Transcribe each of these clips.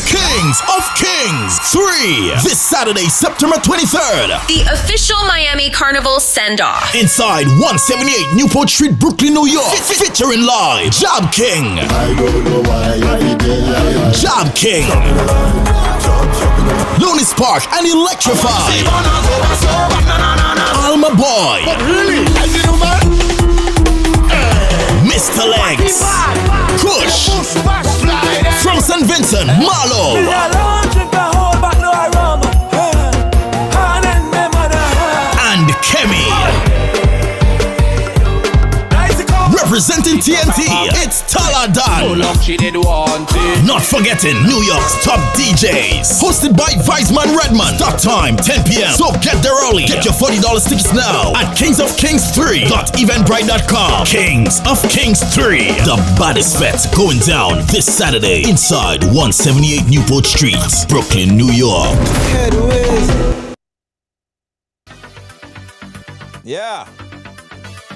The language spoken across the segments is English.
Kings of Kings 3 this Saturday, September 23rd. The official Miami Carnival send-off. Inside 178 Newport Street, Brooklyn, New York. Featuring live Job King. Job King. Lunis Park and Electrify. Alma Boy. Mr. Legs. Kush. From St. Vincent, Marlow. And Kemi. Representing TNT, it's Taladan. Not forgetting New York's top DJs. Hosted by Viceman Redman. Start time 10 p.m. So get there early. Get your $40 tickets now at kingsofkings3.eventbrite.com. Kings of Kings 3. The baddest fest going down this Saturday inside 178 Newport Street, Brooklyn, New York. Yeah.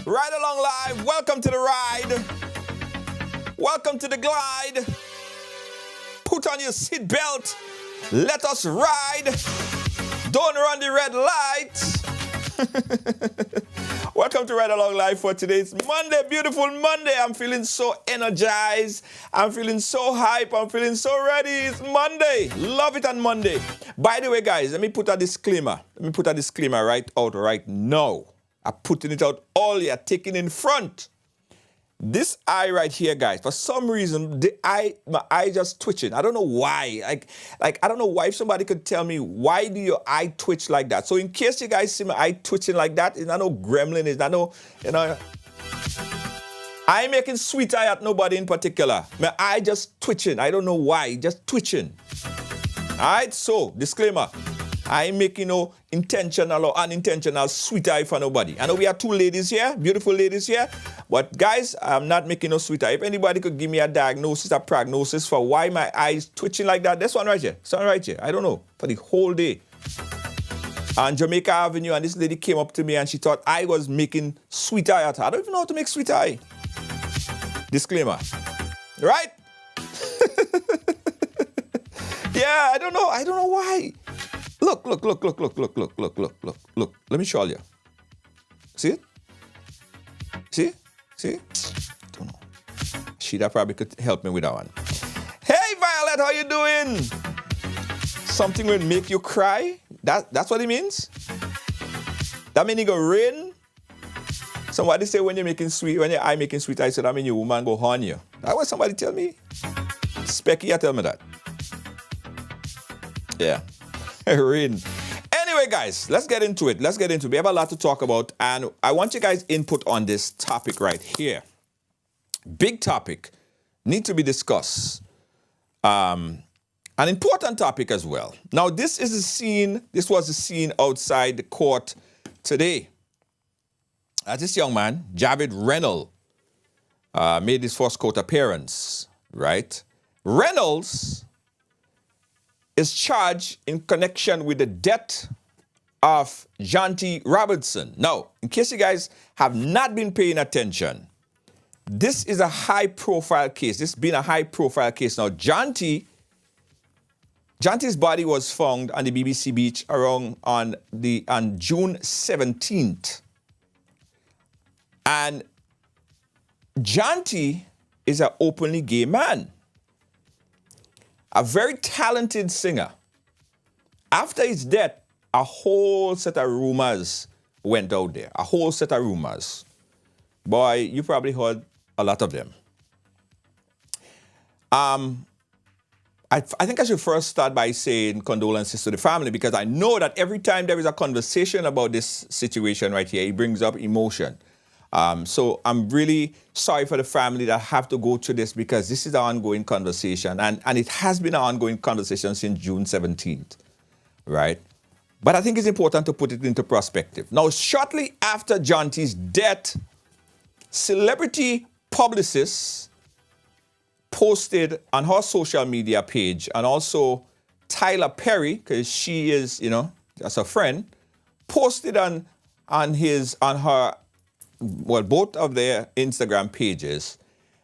Ride along live. Welcome to the ride. Welcome to the glide. Put on your seatbelt. Let us ride. Don't run the red light. Welcome to Ride Along Live for today's Monday. Beautiful Monday. I'm feeling so energized. I'm feeling so hype. I'm feeling so ready. It's Monday. Love it on Monday. By the way, guys, let me put a disclaimer. Right out right now. I'm putting it out all year, taking in front. This eye right here, guys, for some reason, my eye just twitching. I don't know why. Like I don't know why. If somebody could tell me, why do your eye twitch like that? So in case you guys see my eye twitching like that, it's not no gremlin, it's not no, I ain't making sweet eye at nobody in particular. My eye just twitching. I don't know why, just twitching. All right, so disclaimer. I ain't making no intentional or unintentional sweet eye for nobody. I know we have two ladies here, beautiful ladies here, but guys, I'm not making no sweet eye. If anybody could give me a diagnosis, a prognosis for why my eyes twitching like that, this one right here, I don't know, for the whole day. On Jamaica Avenue, and this lady came up to me and she thought I was making sweet eye at her. I don't even know how to make sweet eye. Disclaimer, right? Yeah, I don't know why. Look. Let me show you. See it? See? Don't know. Sheila probably could help me with that one. Hey, Violet, how you doing? Something will make you cry? That's what it means? That means it go rain? Somebody say when your eye making sweet, I said that mean your woman go horn you. That was somebody tell me. Specky, you tell me that. Yeah. Rain. Anyway, guys, let's get into it. We have a lot to talk about, and I want you guys' input on this topic right here. Big topic, need to be discussed. An important topic as well. Now, this was the scene outside the court today. This young man, Javid Reynolds, made his first court appearance, right? Reynolds is charged in connection with the death of Jonty Robinson. Now, in case you guys have not been paying attention, this is a high-profile case. This has been a high-profile case. Now, Jonty Jonty's body was found on the BBC beach on June 17th. And Jonty is an openly gay man, a very talented singer. After his death, a whole set of rumors went out there. A whole set of rumors. Boy, you probably heard a lot of them. I think I should first start by saying condolences to the family, because I know that every time there is a conversation about this situation right here, it brings up emotion. So I'm really sorry for the family that have to go through this, because this is an ongoing conversation, and it has been an ongoing conversation since June 17th, right? But I think it's important to put it into perspective. Now, shortly after Jonty's death, celebrity publicists posted on her social media page, and also Tyler Perry, because she is, that's a friend, posted on her, both of their Instagram pages,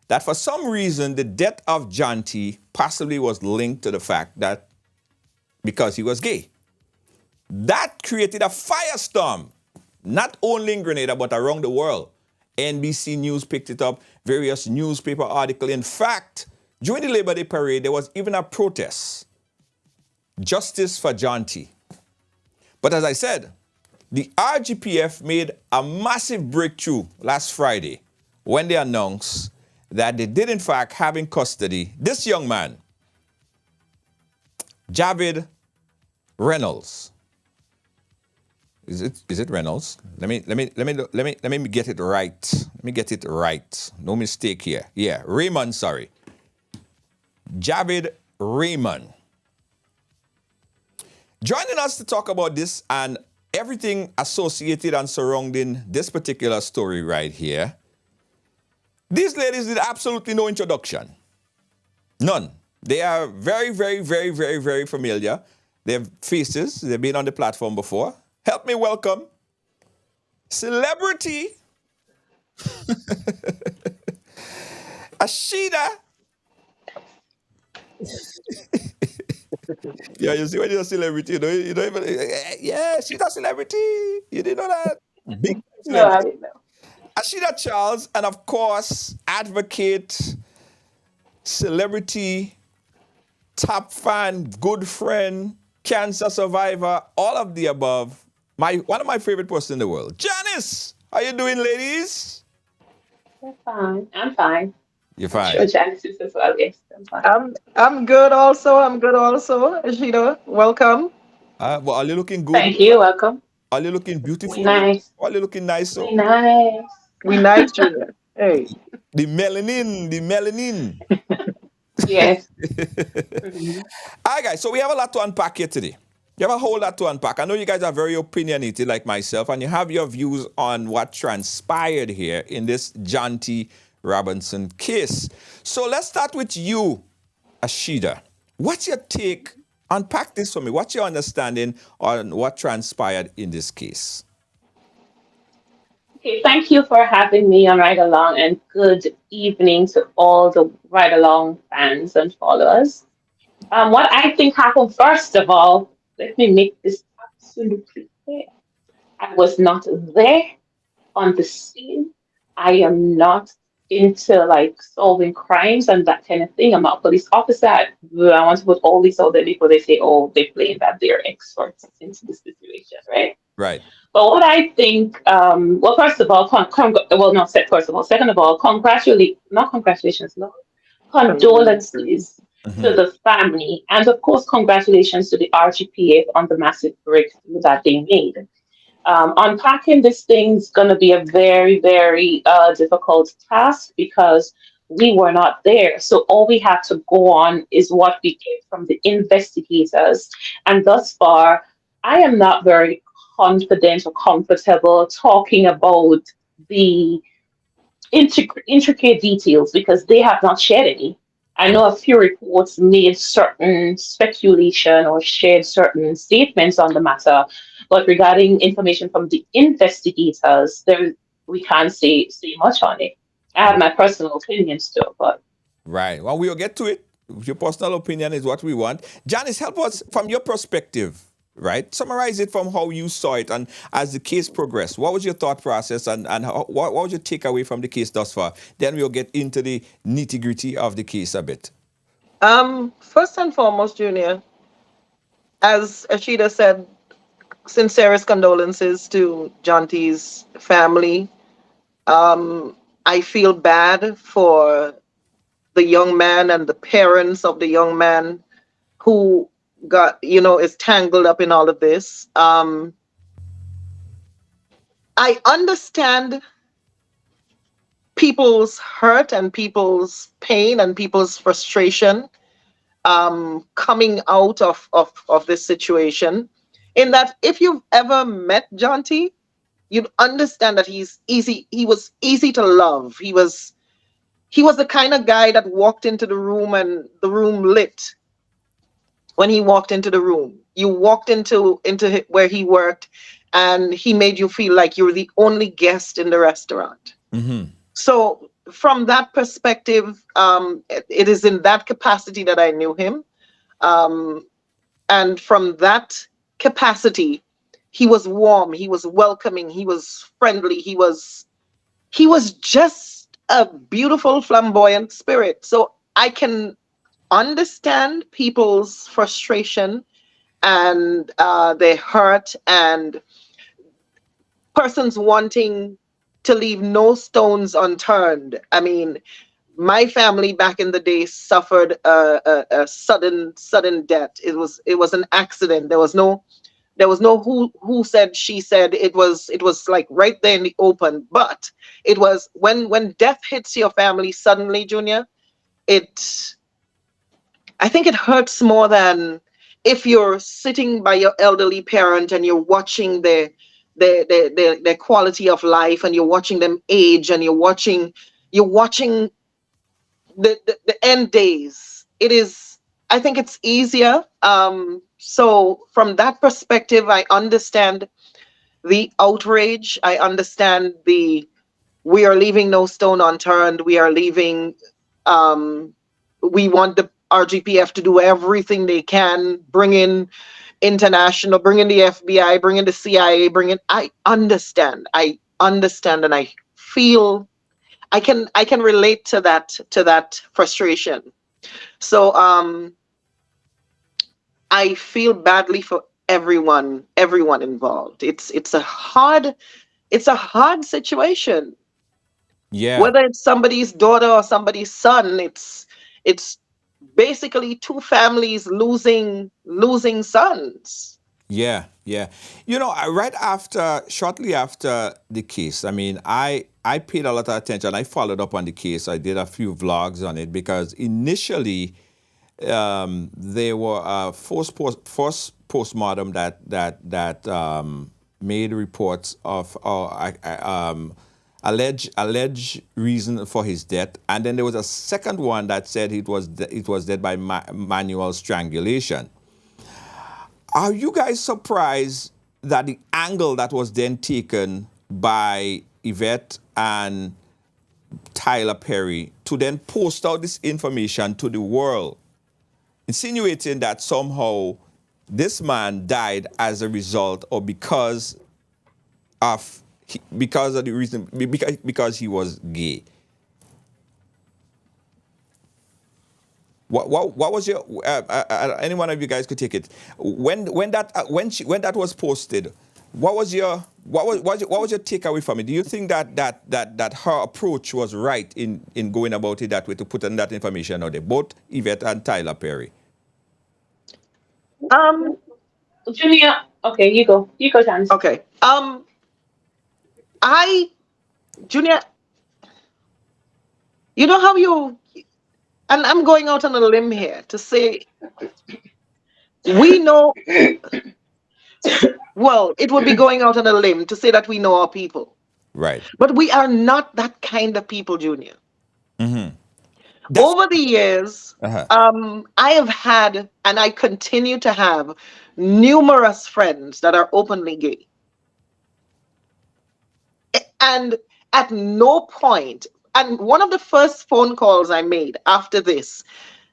that for some reason the death of Jonty possibly was linked to the fact that because he was gay. That created a firestorm, not only in Grenada, but around the world. NBC News picked it up, various newspaper articles. In fact, during the Labor Day parade, there was even a protest. Justice for Jonty. But as I said, the RGPF made a massive breakthrough last Friday when they announced that they did in fact have in custody this young man, Javid Reynolds. Is it Reynolds? Let me get it right. Let me get it right. No mistake here. Yeah, Raymond, sorry. Javid Raymond. Joining us to talk about this and everything associated and surrounding this particular story right here. These ladies did absolutely no introduction. None. They are very, very, very, very, very familiar. They have faces. They've been on the platform before. Help me welcome celebrity Asheida. Yeah, you see when you're a celebrity, you don't even, yeah, she's a celebrity. You didn't know that? Big celebrity. No, I didn't know. Asheida Charles, and of course, advocate, celebrity, top fan, good friend, cancer survivor, all of the above. One of my favorite person in the world. Janice, how you doing, ladies? You're fine. I'm fine. You're fine. Sure, Janice is as well. Yes, I'm fine. I'm good also. Ashida, welcome. Well, are you looking good? Thank you. Welcome. Are you looking beautiful? We nice. Are you looking nice? So? We nice. We nice to Hey. The melanin. Yes. All right, guys, so we have a lot to unpack here today. You have a whole lot to unpack. I know you guys are very opinionated like myself, and you have your views on what transpired here in this Jonty Robinson case. So let's start with you, Asheida. What's your take? Unpack this for me. What's your understanding on what transpired in this case? Okay, thank you for having me on Ride Along, and good evening to all the Ride Along fans and followers. What I think happened, first of all, let me make this absolutely clear. I was not there on the scene. I am not into like solving crimes and that kind of thing. I'm not a police officer. I want to put all these out there before they say, oh, they claim that they're experts into the situation, right? Right. But what I think, well, first of all, second of all, condolences to the family, and of course, congratulations to the RGPF on the massive breakthrough that they made. Unpacking this thing's going to be a very, very difficult task because we were not there. So all we have to go on is what we get from the investigators. And thus far, I am not very confident or comfortable talking about the intricate details because they have not shared any. I know a few reports made certain speculation or shared certain statements on the matter, but regarding information from the investigators, we can't say much on it. I have my personal opinions too, but right. Well, we'll get to it. Your personal opinion is what we want. Janice, help us from your perspective, right? Summarize it from how you saw it and as the case progressed. What was your thought process and what was your takeaway from the case thus far? Then we'll get into the nitty-gritty of the case a bit. First and foremost, Junior, as Asheida said, sincerest condolences to Jonty's family. I feel bad for the young man and the parents of the young man who is tangled up in all of this. I understand people's hurt and people's pain and people's frustration coming out of this situation. In that, if you've ever met Jonty, you'd understand that he was easy to love. He was the kind of guy that walked into the room and the room lit when he walked into the room. You walked into where he worked and he made you feel like you were the only guest in the restaurant. Mm-hmm. So from that perspective, it is in that capacity that I knew him. And from that capacity, he was warm, he was welcoming, he was friendly, he was just a beautiful, flamboyant spirit. So I can understand people's frustration and their hurt and persons wanting to leave no stones unturned. I mean, my family back in the day suffered a sudden death. It was an accident. There was no who said, she said. It was like right there in the open. But it was when death hits your family suddenly, Junior, I think it hurts more than if you're sitting by your elderly parent and you're watching their quality of life and you're watching them age and you're watching the end days. I think it's easier. So from that perspective, I understand the outrage. I understand we are leaving no stone unturned. We are leaving, we want the RGPF to do everything they can, bring in international, bring in the FBI, bring in the CIA, I understand and I feel I can relate to that frustration. So I feel badly for everyone involved. It's a hard situation. Yeah. Whether it's somebody's daughter or somebody's son, it's basically two families losing sons. Yeah. Shortly after the case, I mean, I paid a lot of attention. I followed up on the case. I did a few vlogs on it because initially there were a forced postmortem that made reports of alleged reason for his death, and then there was a second one that said it was dead by manual strangulation. Are you guys surprised that the angle that was then taken by Yvette and Tyler Perry to then post out this information to the world, insinuating that somehow this man died as a result or because of the reason, because he was gay? What was your any one of you guys could take it when that was posted? What was your takeaway from it? Do you think that her approach was right in going about it that way, to put in that information out there, both Yvette and Tyler Perry? Junior, okay, you go, Janice. Okay. Junior, you know how and I'm going out on a limb here to say, we know, well, it would be going out on a limb to say that we know our people. Right. But we are not that kind of people, Junior. Mm-hmm. Over the years, Uh-huh. I have had, and I continue to have, numerous friends that are openly gay. And at no point, and one of the first phone calls I made after this,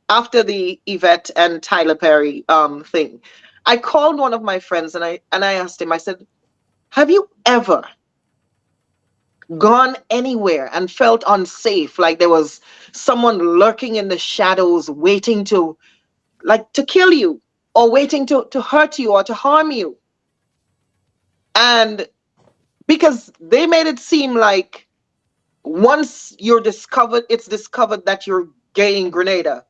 after the Yvette and Tyler Perry thing, I called one of my friends and I asked him, I said, have you ever gone anywhere and felt unsafe, like there was someone lurking in the shadows waiting to kill you or waiting to hurt you or to harm you? And because they made it seem like once it's discovered that you're gay in Grenada,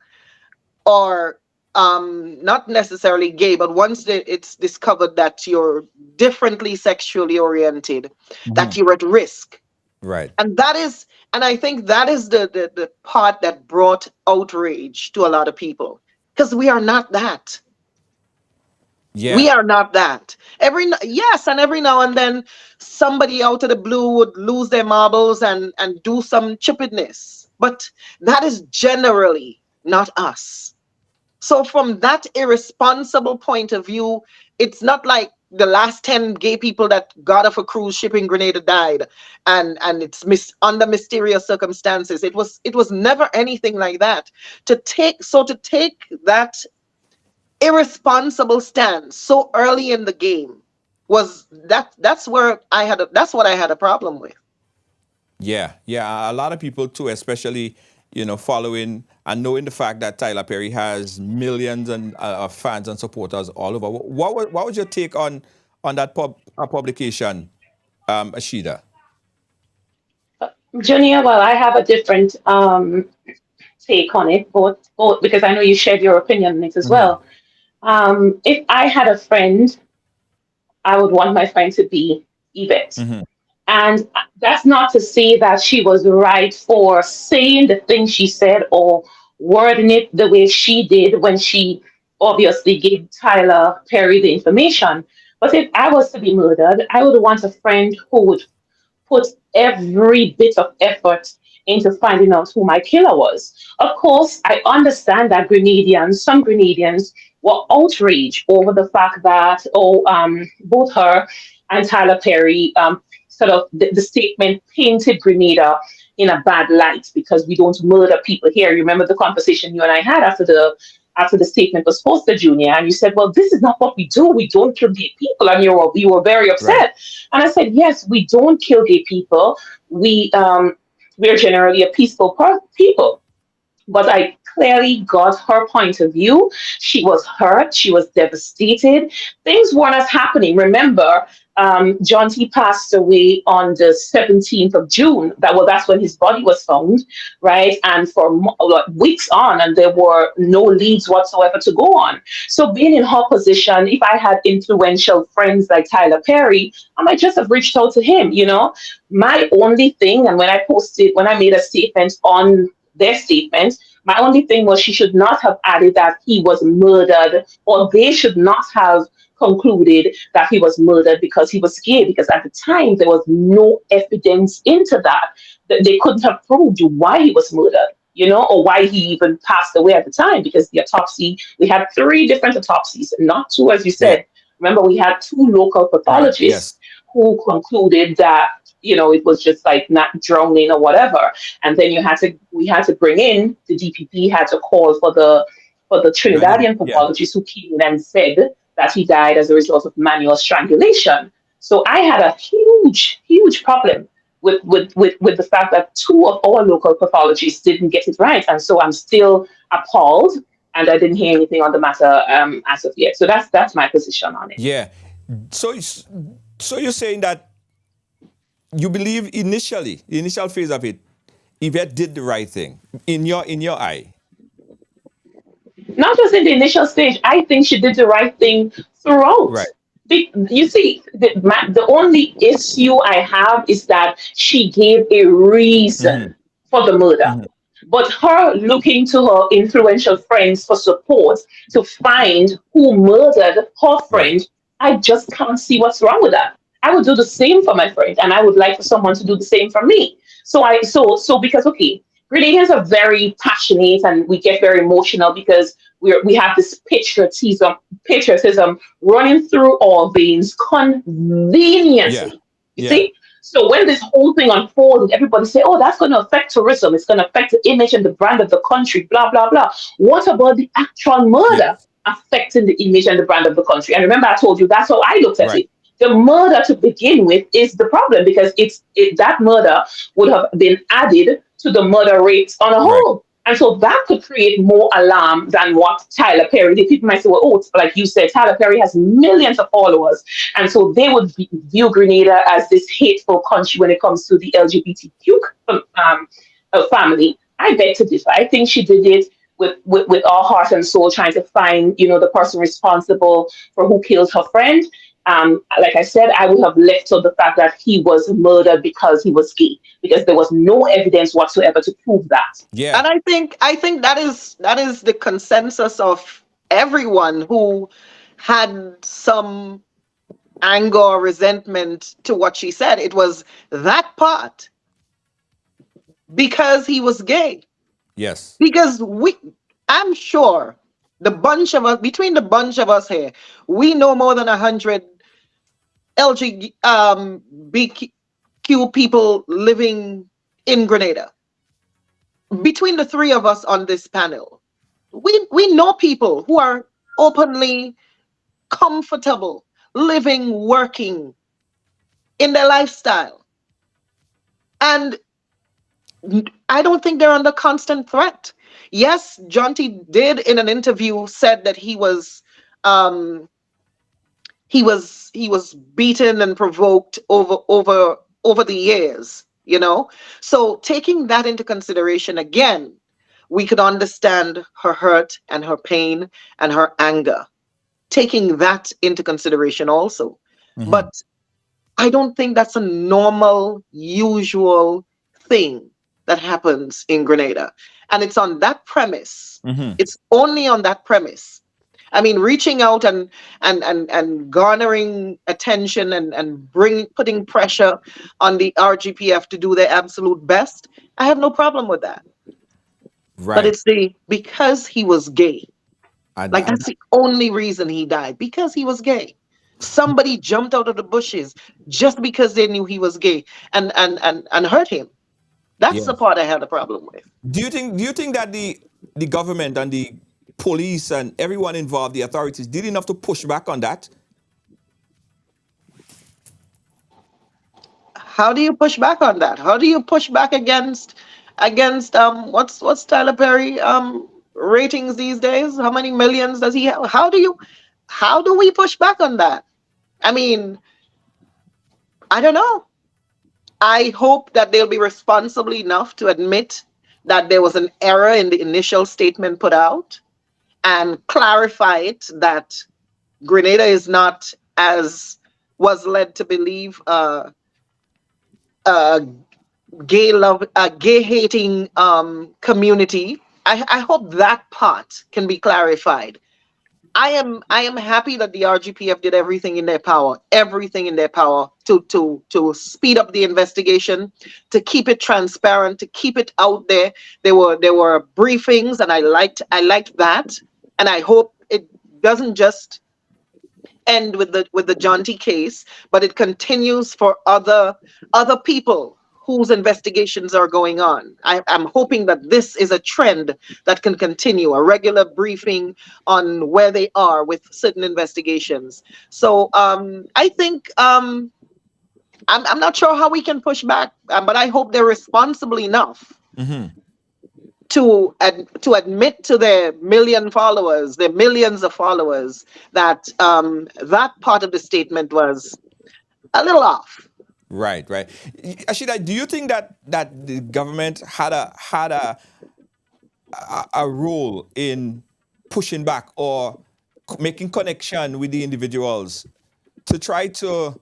or not necessarily gay, but once it's discovered that you're differently sexually oriented, that you're at risk. Right. And I think that is the part that brought outrage to a lot of people, because we are not that. Yeah. We are not that. Every now and then somebody out of the blue would lose their marbles and do some stupidness. But that is generally not us. So from that irresponsible point of view, it's not like the last 10 gay people that got off a cruise ship in Grenada died and it's under mysterious circumstances. It was never anything like that. To take that irresponsible stance so early in the game that's what I had a problem with. Yeah, a lot of people too, especially following and knowing the fact that Tyler Perry has millions of fans and supporters all over. What was your take on that publication, Asheida? Junior, well, I have a different take on it, both because I know you shared your opinion on it as well. If I had a friend, I would want my friend to be Yvette. And that's not to say that she was right for saying the thing she said or wording it the way she did when she obviously gave Tyler Perry the information. But if I was to be murdered, I would want a friend who would put every bit of effort into finding out who my killer was. Of course, I understand that some Grenadians were outraged over the fact that both her and Tyler Perry sort of the statement painted Grenada in a bad light because we don't murder people here. You remember the conversation you and I had after the statement was posted, Junior, and you said, well, this is not what we do. We don't kill gay people. And you were very upset. Right. And I said, yes, we don't kill gay people. We're generally a peaceful people. But I clearly got her point of view. She was hurt. She was devastated. Things weren't as happening. Remember, Jonty passed away on the 17th of June. That's when his body was found, right? And for weeks on, and there were no leads whatsoever to go on. So being in her position, if I had influential friends like Tyler Perry, I might just have reached out to him, My only thing, and when I made a statement on their statement, my only thing was she should not have added that he was murdered, or they should not have concluded that he was murdered because he was gay, because at the time there was no evidence into that they couldn't have proved why he was murdered, or why he even passed away at the time, because the autopsy, we had 3 different autopsies, not 2, as you said. Remember, we had 2 local pathologists who concluded that it was just like not drowning or whatever. And then we had to bring in, the DPP had to call for the Trinidadian pathologist who came in and said that he died as a result of manual strangulation. So I had a huge, huge problem with the fact that 2 of our local pathologists didn't get it right. And so I'm still appalled, and I didn't hear anything on the matter as of yet. So that's my position on it. Yeah. So you're saying that you believe the initial phase of it, Yvette did the right thing in your eye? Not just in the initial stage. I think she did the right thing throughout. Right. You see, the only issue I have is that she gave a reason for the murder. But her looking to her influential friends for support to find who murdered her friend, I just can't see what's wrong with that. I would do the same for my friend, and I would like for someone to do the same for me. So because Grenadians are very passionate and we get very emotional because we have this patriotism running through our veins conveniently. You see? So when this whole thing unfolded, everybody said, oh, that's going to affect tourism. It's going to affect the image and the brand of the country, blah, blah, blah. What about the actual murder Yes. affecting the image and the brand of the country? And remember, I told you that's how I looked at Right. it. The murder to begin with is the problem because that murder would have been added to the murder rates on a Right. whole. And so that could create more alarm than what Tyler Perry did. People might say, well, oh, like you said, Tyler Perry has millions of followers. And so they would view Grenada as this hateful country when it comes to the LGBTQ family. I beg to differ. I think she did it with all heart and soul, trying to find, the person responsible for who killed her friend. Like I said, I would have left out the fact that he was murdered because he was gay, because there was no evidence whatsoever to prove that. Yeah. And I think that is the consensus of everyone who had some anger or resentment to what she said. It was that part because he was gay. Yes. Because I'm sure between the bunch of us here, we know more than 100 LGBTQ people living in Grenada. Between the three of us on this panel, we know people who are openly comfortable living, working in their lifestyle. And I don't think they're under constant threat. Yes, Jonty did in an interview said that he was beaten and provoked over the years, So taking that into consideration again, we could understand her hurt and her pain and her anger. Taking that into consideration also. Mhm. But I don't think that's a normal, usual thing that happens in Grenada. And it's on that premise. Mhm. It's only on that premise. I mean, reaching out and garnering attention and putting pressure on the RGPF to do their absolute best, I have no problem with that. Right. But it's because he was gay. And, Like, that's the only reason he died, because he was gay. Somebody jumped out of the bushes just because they knew he was gay and hurt him. That's Yes. the part I had a problem with. Do you think that the government and the police and everyone involved, the authorities, did enough to push back on that? How do you push back on that? How do you push back against what's Tyler Perry ratings these days? How many millions does he have? How do we push back on that? I mean, I don't know. I hope that they'll be responsible enough to admit that there was an error in the initial statement put out and clarify it, that Grenada is not, as was led to believe, gay hating community. I hope that part can be clarified. I am happy that the RGPF did everything in their power to speed up the investigation, to keep it transparent, to keep it out there. There were briefings, and I liked that, and I hope it doesn't just end with the Jonty case, but it continues for other people whose investigations are going on. I'm hoping that this is a trend that can continue, a regular briefing on where they are with certain investigations. So I think I'm not sure how we can push back, but I hope they're responsible enough to admit to their millions of followers, that that part of the statement was a little off. Right. Asheida, do you think that the government had a role in pushing back or making connection with the individuals to try to,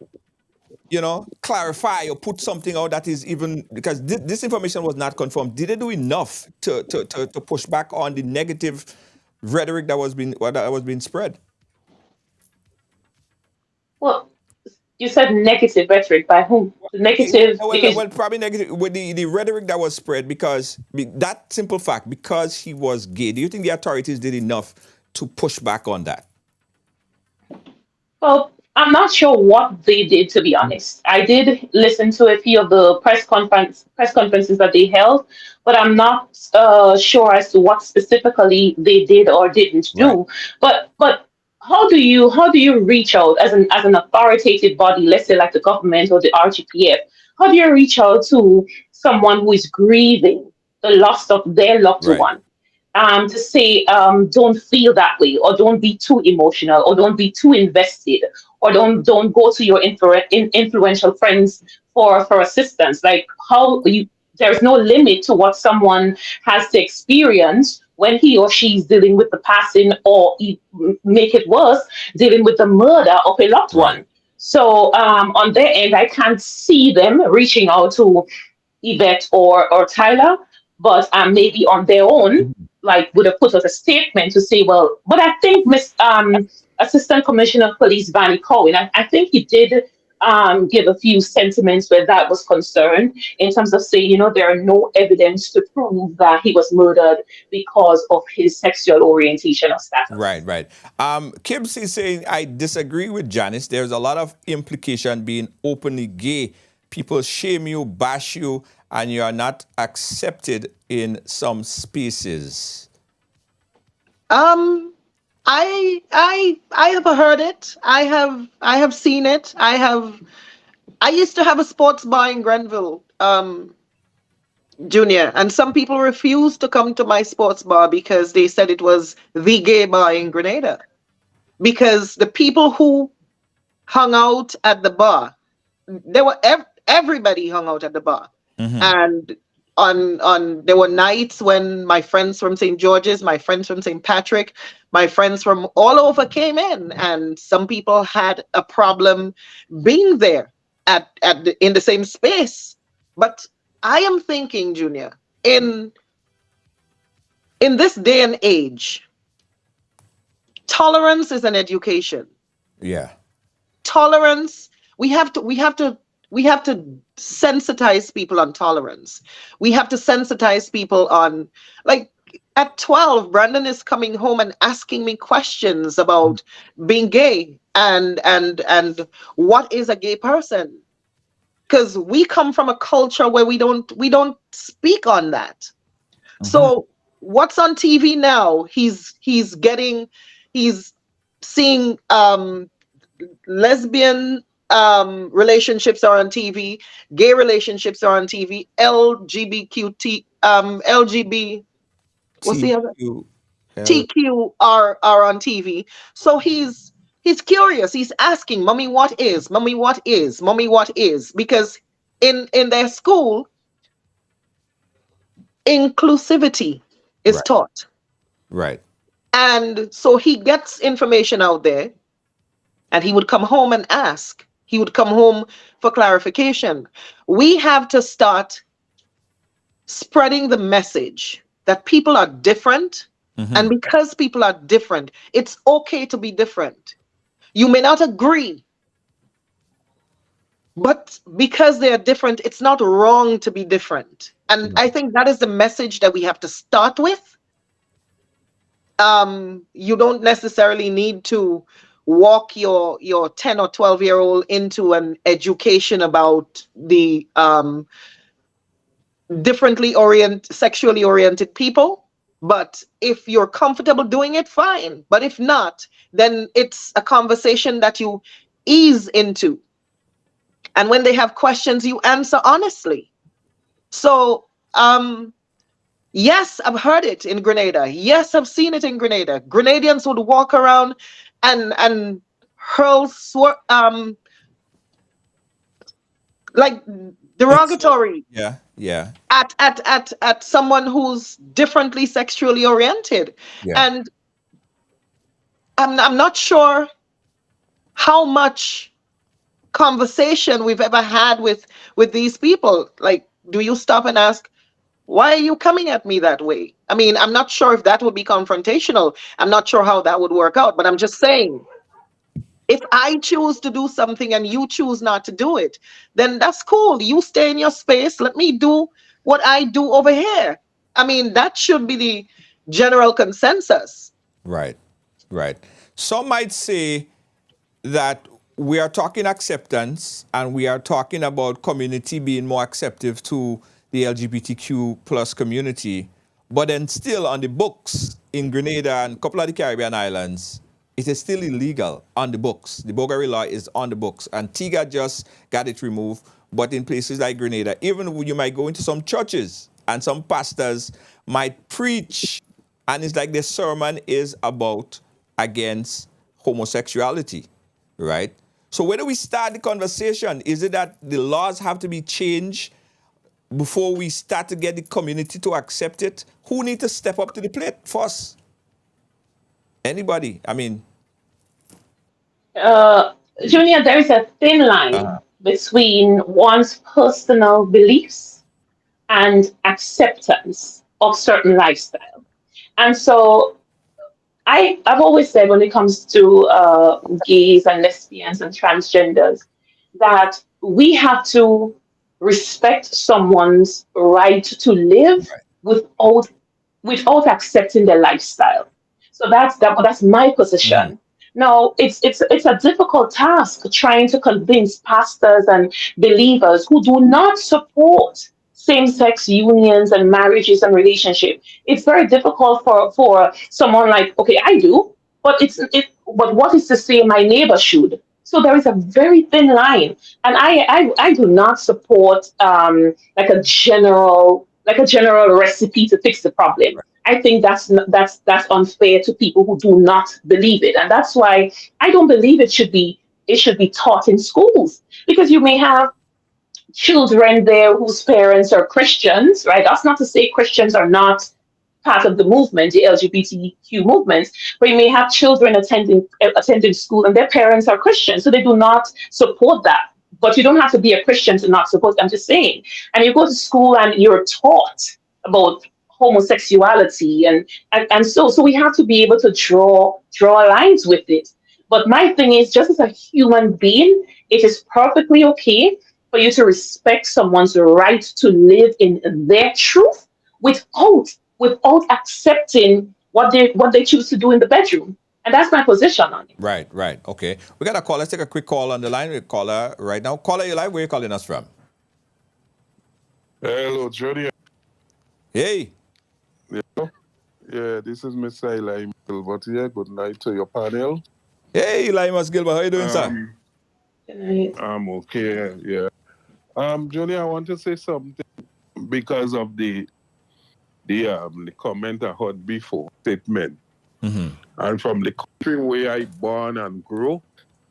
clarify or put something out that is, even because this information was not confirmed? Did they do enough to push back on the negative rhetoric that was being spread? Well, you said negative rhetoric by whom? Negative because Well, probably negative with the rhetoric that was spread, because that simple fact, because he was gay. Do you think the authorities did enough to push back on that? well, I'm not sure what they did, to be honest. I did listen to a few of the press conferences that they held, but I'm not sure as to what specifically they did or didn't Right. do. But how do you reach out as an authoritative body, let's say like the government or the RGPF? How do you reach out to someone who is grieving the loss of their loved Right. one? To say, don't feel that way, or don't be too emotional, or don't be too invested, or don't go to your influential friends for assistance. Like how you there's no limit to what someone has to experience when he or she is dealing with the passing, or make it worse, dealing with the murder of a loved Right. one. So on their end, I can't see them reaching out to Yvette or Tyler, but maybe on their own, like would have put out a statement to say, well, but I think Miss Assistant Commissioner of Police Vanny Cohen, I think he did give a few sentiments where that was concerned in terms of saying, there are no evidence to prove that he was murdered because of his sexual orientation or status. Right, right. Kibbs is saying, I disagree with Janice. There's a lot of implication being openly gay. People shame you, bash you, and you are not accepted in some spaces. I have heard it. I have seen it. I used to have a sports bar in Grenville, Junior, and some people refused to come to my sports bar because they said it was the gay bar in Grenada. Because the people who hung out at the bar, there were everybody hung out at the bar, and on there were nights when my friends from St. George's, my friends from St. Patrick, my friends from all over came in, and some people had a problem being there in the same space. But I am thinking, Junior, in this day and age, tolerance is an education. Yeah. Tolerance, we have to sensitize people on tolerance. We have to sensitize people on, like, at 12 Brandon is coming home and asking me questions about being gay and what is a gay person, because we come from a culture where we don't speak on that. So what's on TV now? He's seeing lesbian relationships are on TV, gay relationships are on TV, LGB, what's the other? TQ are on TV. So he's curious. He's asking, "Mommy, what is? Mommy, what is? Mommy, what is?" Because in their school, inclusivity is Right. taught. Right. And so he gets information out there, and he would come home and ask. He would come home for clarification. We have to start spreading the message that people are different. And because people are different, it's okay to be different. You may not agree, but because they are different, it's not wrong to be different. And I think that is the message that we have to start with. You don't necessarily need to walk your 10 or 12-year-old into an education about the sexually oriented people. But if you're comfortable doing it, fine. But if not, then it's a conversation that you ease into. And when they have questions, you answer honestly. So, yes, I've heard it in Grenada. Yes, I've seen it in Grenada. Grenadians would walk around and hurl like derogatory Yeah. Yeah. at someone who's differently sexually oriented. Yeah. And I'm not sure how much conversation we've ever had with these people. Like, do you stop and ask, why are you coming at me that way? I mean, I'm not sure if that would be confrontational. I'm not sure how that would work out, but I'm just saying, if I choose to do something and you choose not to do it, then that's cool. You stay in your space. Let me do what I do over here. I mean, that should be the general consensus. Right. Right. Some might say that we are talking acceptance, and we are talking about community being more acceptive to the LGBTQ plus community. But then still on the books in Grenada and a couple of the Caribbean islands, it is still illegal on the books. The Bulgari law is on the books. Antigua just got it removed. But in places like Grenada, even you might go into some churches and some pastors might preach, and it's like their sermon is about against homosexuality, right? So where do we start the conversation? Is it that the laws have to be changed before we start to get the community to accept it? Who needs to step up to the plate first? Anybody? I mean... Junior, there is a thin line between one's personal beliefs and acceptance of certain lifestyle. And so I've always said when it comes to gays and lesbians and transgenders, that we have to respect someone's right to live without accepting their lifestyle. So that's my position. Now, it's a difficult task trying to convince pastors and believers who do not support same-sex unions and marriages and relationships. It's very difficult for someone like, okay, I do, but but what is to say my neighbor should? So there is a very thin line, and I do not support like a general recipe to fix the problem. I think that's unfair to people who do not believe it, and that's why I don't believe it should be taught in schools, because you may have children there whose parents are Christians, right? That's not to say Christians are not part of the movement, the LGBTQ movement, but you may have children attending school and their parents are Christians, so they do not support that. But you don't have to be a Christian to not support. I'm just saying. And you go to school and you're taught about homosexuality, and so we have to be able to draw lines with it. But my thing is, just as a human being, it is perfectly okay for you to respect someone's right to live in their truth without accepting what they choose to do in the bedroom. And that's my position on it. Right. Okay. We got a call. Let's take a quick call on the line. We caller right now. Caller, you live? Where are you calling us from? Hello, Jody. Hey. Yeah, this is Miss Eli Gilbert here. Good night to your panel. Hey, Eli Gilbert. How you doing, sir? Good night. I'm okay, yeah. Jody, I want to say something because of the comment I heard before, statement. Mm-hmm. And from the country where I born and grew,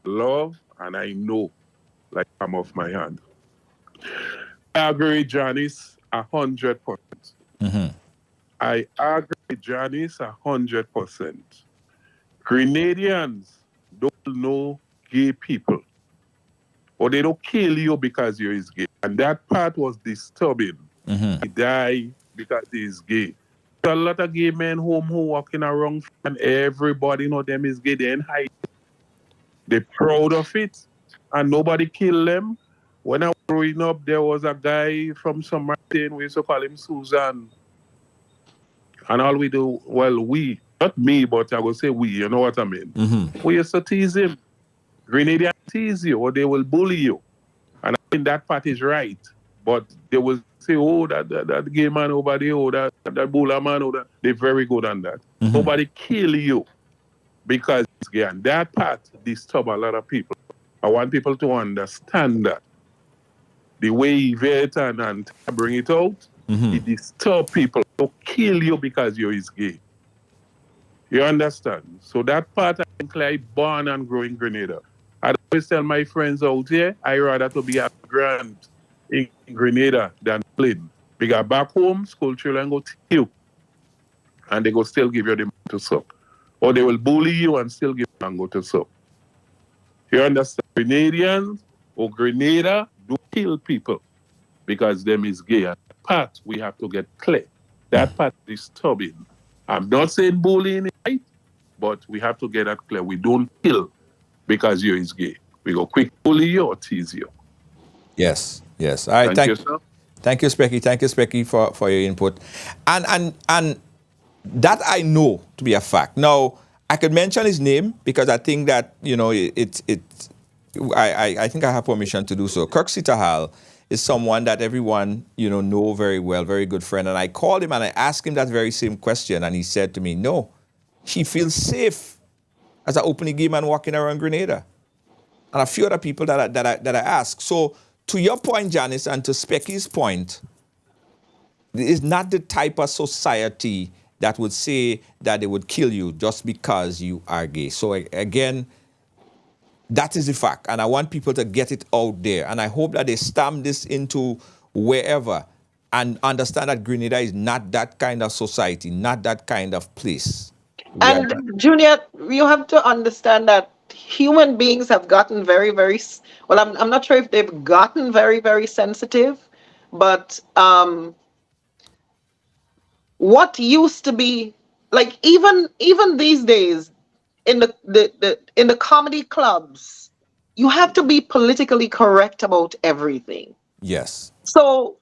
love, and I know, like I'm off my hand. I agree, Janice, 100%. Mm-hmm. I agree, Janice, 100%. Grenadians don't know gay people, or they don't kill you because you're gay. And that part was disturbing. Mm-hmm. He died because he's gay. A lot of gay men home who walking around and everybody know them is gay. They ain't hide. They're proud of it, and nobody kill them. When I was growing up, there was a guy from San Martin, we used to call him Susan. And all we do, not me, but I will say we, you know what I mean? Mm-hmm. We used to tease him. Grenadians tease you, or they will bully you. And I think that part is right. But they will say, oh, that gay man over there, oh, that bulla man, oh, that. They're very good on that. Mm-hmm. Nobody kill you because it's gay. And that part disturb a lot of people. I want people to understand that. The way Yvette and bring it out, Mm-hmm. it disturb people to kill you because you're gay. You understand? So that part, I think, like born and grow in Grenada. I always tell my friends out here, I rather to be a grant in Grenada than plain. Because back home, school children go to you, and they go still give you the money to suck. Or they will bully you and still give you and go to suck. You understand? Grenadians or Grenada do kill people because them is gay. And that part we have to get clear. That part is disturbing. I'm not saying bullying is right, but we have to get that clear. We don't kill because you is gay. We go quick bully you or tease you. Yes. All right. Thank you, sir. Thank you, Specky. Thank you, Specky, for your input. And that I know to be a fact. Now, I could mention his name because I think that, it's I think I have permission to do so. Kirk Sitahal is someone that everyone, know very well, very good friend. And I called him and I asked him that very same question. And he said to me, no, he feels safe as an opening game and walking around Grenada. And a few other people that I asked. So to your point, Janice, and to Specky's point, it's not the type of society that would say that they would kill you just because you are gay. So again, that is the fact. And I want people to get it out there. And I hope that they stamp this into wherever and understand that Grenada is not that kind of society, not that kind of place. And Junior, you have to understand that human beings have gotten very, very, well, I'm not sure if they've gotten very, very sensitive, but what used to be, like, even these days in the comedy clubs, you have to be politically correct about everything. Yes. So,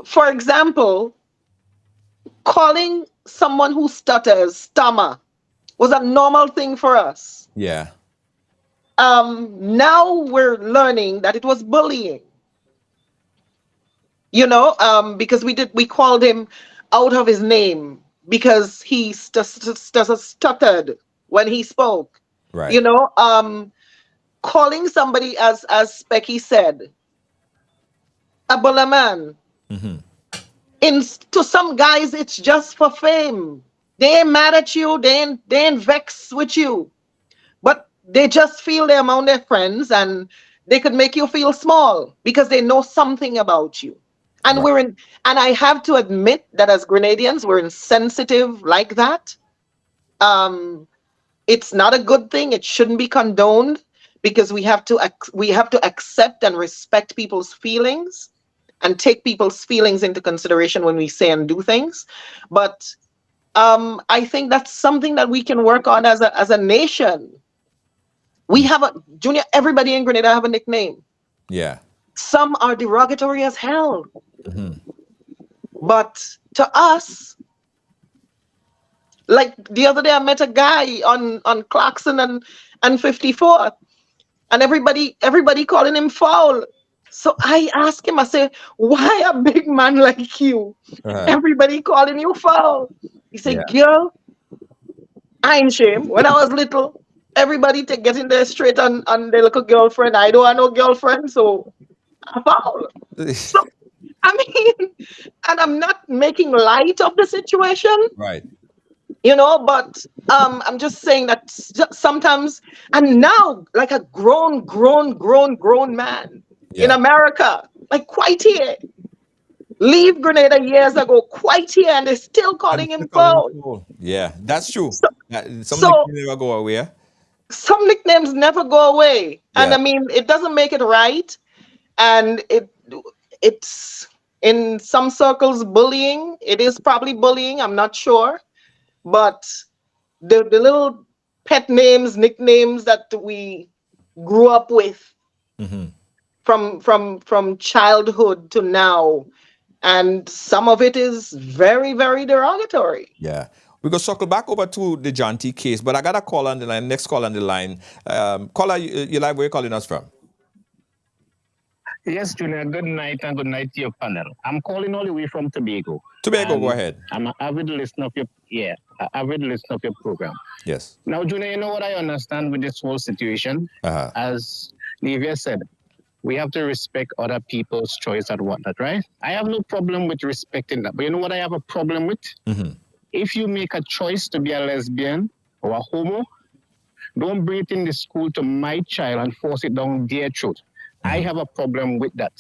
for example, calling someone who stammer, was a normal thing for us. Yeah. Now we're learning that it was bullying. Because we called him out of his name because he stuttered when he spoke. Right. Calling somebody, as Specky said, a bully man. Mm-hmm. To some guys, it's just for fame. They ain't mad at you. They ain't vexed with you. But they just feel they're among their friends and they could make you feel small because they know something about you. And Right. and I have to admit that as Grenadians, we're insensitive like that. It's not a good thing. It shouldn't be condoned because we have to accept and respect people's feelings and take people's feelings into consideration when we say and do things. But I think that's something that we can work on as a nation. We have everybody in Grenada have a nickname. Yeah. Some are derogatory as hell. Mm-hmm. But to us, like the other day I met a guy on Clarkson and 54th, and everybody calling him foul. So I asked him, I said, why a big man like you? Uh-huh. Everybody calling you foul. He said, girl, I ain't shame. When I was little, everybody getting there straight on their little girlfriend. I don't have no girlfriend, so I'm foul. So, I mean, and I'm not making light of the situation. Right. But I'm just saying that sometimes, and now, like a grown man in America, like quite here, leave Grenada years ago, quite here, and they're still calling him foul. Yeah, that's true. Some nicknames never go away. Some nicknames never go away, and I mean, it doesn't make it right, and it's in some circles bullying. It is probably bullying. I'm not sure. But the little pet names, nicknames that we grew up with from childhood to now, and some of it is very, very derogatory. Yeah. We go circle back over to the Jonty case, but I got a call on the line, next call on the line. Caller, you live, where you calling us from? Yes, Junior, good night and good night to your panel. I'm calling all the way from Tobago. Tobago, go ahead. I'm an avid listener of your program. Yes. Now, Junior, you know what I understand with this whole situation? As Yvette said, we have to respect other people's choice and whatnot, right? I have no problem with respecting that. But you know what I have a problem with? Mm-hmm. If you make a choice to be a lesbian or a homo, don't bring it in the school to my child and force it down their throat. I have a problem with that.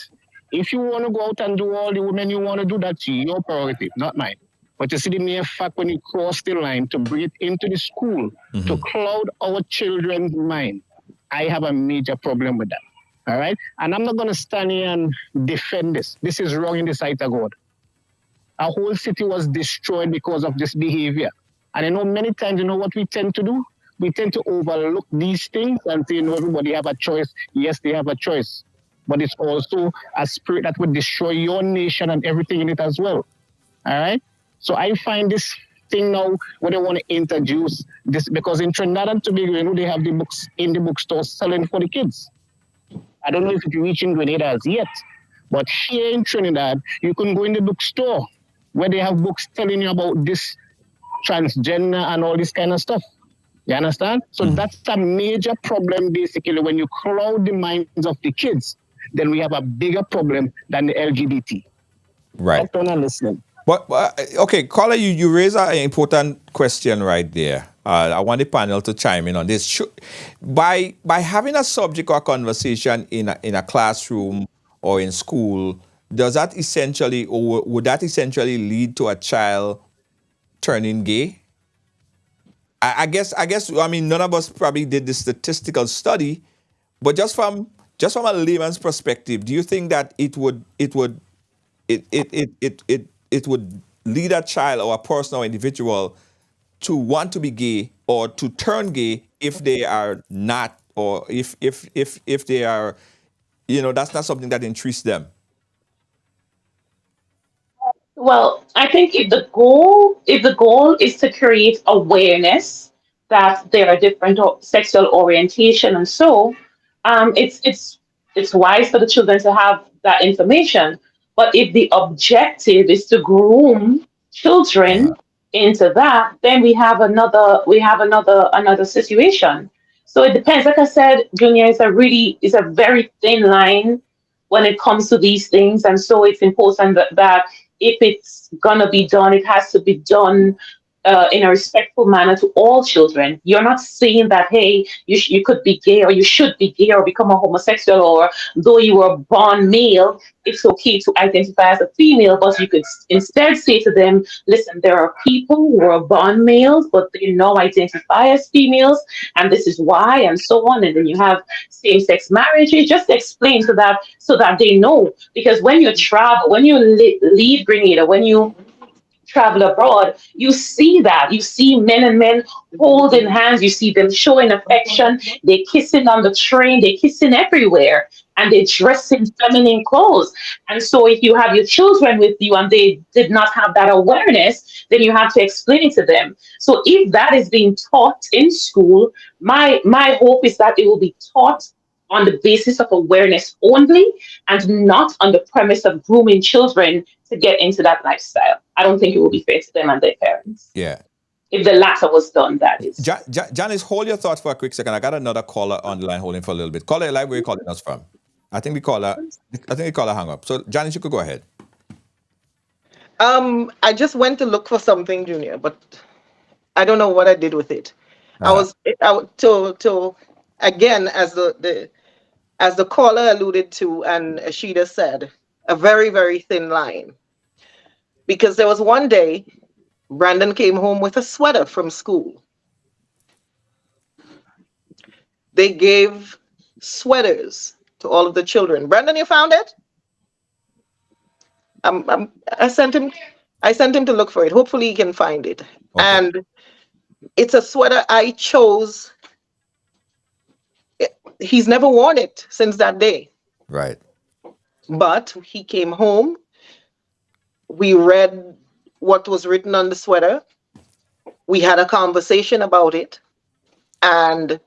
If you want to go out and do all the women you want to do, that's your prerogative, not mine. But you see the mere fact when you cross the line to bring it into the school, to cloud our children's mind, I have a major problem with that. All right? And I'm not going to stand here and defend this. This is wrong in the sight of God. A whole city was destroyed because of this behavior. And I know many times, you know what we tend to do? We tend to overlook these things and say, no, everybody have a choice. Yes, they have a choice. But it's also a spirit that would destroy your nation and everything in it as well. All right? So I find this thing now where they want to introduce this, because in Trinidad and Tobago, they have the books in the bookstore selling for the kids. I don't know if it's reaching Grenada as yet, but here in Trinidad, you can go in the bookstore where they have books telling you about this transgender and all this kind of stuff. You understand? So that's a major problem, basically. When you cloud the minds of the kids, then we have a bigger problem than the LGBT. Right. I'm listening. But okay, caller, you raise an important question right there. I want the panel to chime in on this. By having a subject or conversation in a classroom or in school, does that essentially, or would that essentially lead to a child turning gay? I guess. I mean, none of us probably did the statistical study, but just from a layman's perspective, do you think that it would lead a child or a person or individual to want to be gay or to turn gay if they are not, or if they are, that's not something that interests them? Well, I think if the goal is to create awareness that there are different sexual orientation, and so it's wise for the children to have that information. But if the objective is to groom children into that, then we have another situation. So it depends. Like I said, Junior, is a very thin line when it comes to these things, and so it's important that if it's gonna be done, it has to be done in a respectful manner to all children. You're not saying that, hey, you could be gay or you should be gay or become a homosexual, or though you were born male, it's okay to identify as a female. But you could instead say to them, listen, there are people who are born males, but they now identify as females, and this is why, and so on. And then you have same-sex marriages. Just explain so that they know. Because when you travel, when you leave Grenada, when you travel abroad, you see that. You see men and men holding hands. You see them showing affection. They're kissing on the train. They're kissing everywhere. And they dress in feminine clothes. And so if you have your children with you and they did not have that awareness, then you have to explain it to them. So if that is being taught in school, my hope is that it will be taught on the basis of awareness only, and not on the premise of grooming children to get into that lifestyle. I don't think it will be fair to them and their parents. Yeah. If the latter was done, that is. Janice, hold your thoughts for a quick second. I got another caller on the line holding for a little bit. Caller, live, where you calling us from? I think the caller hung up. So Janice, you could go ahead. I just went to look for something, Junior, but I don't know what I did with it. To again, as the caller alluded to and Asheida said, a very, very thin line. Because there was one day Brandon came home with a sweater from school. They gave sweaters to all of the children. Brandon, you found it? I sent him to look for it. Hopefully he can find it. Okay. And it's a sweater I chose. He's never worn it since that day. Right. But he came home. We read what was written on the sweater. We had a conversation about it. And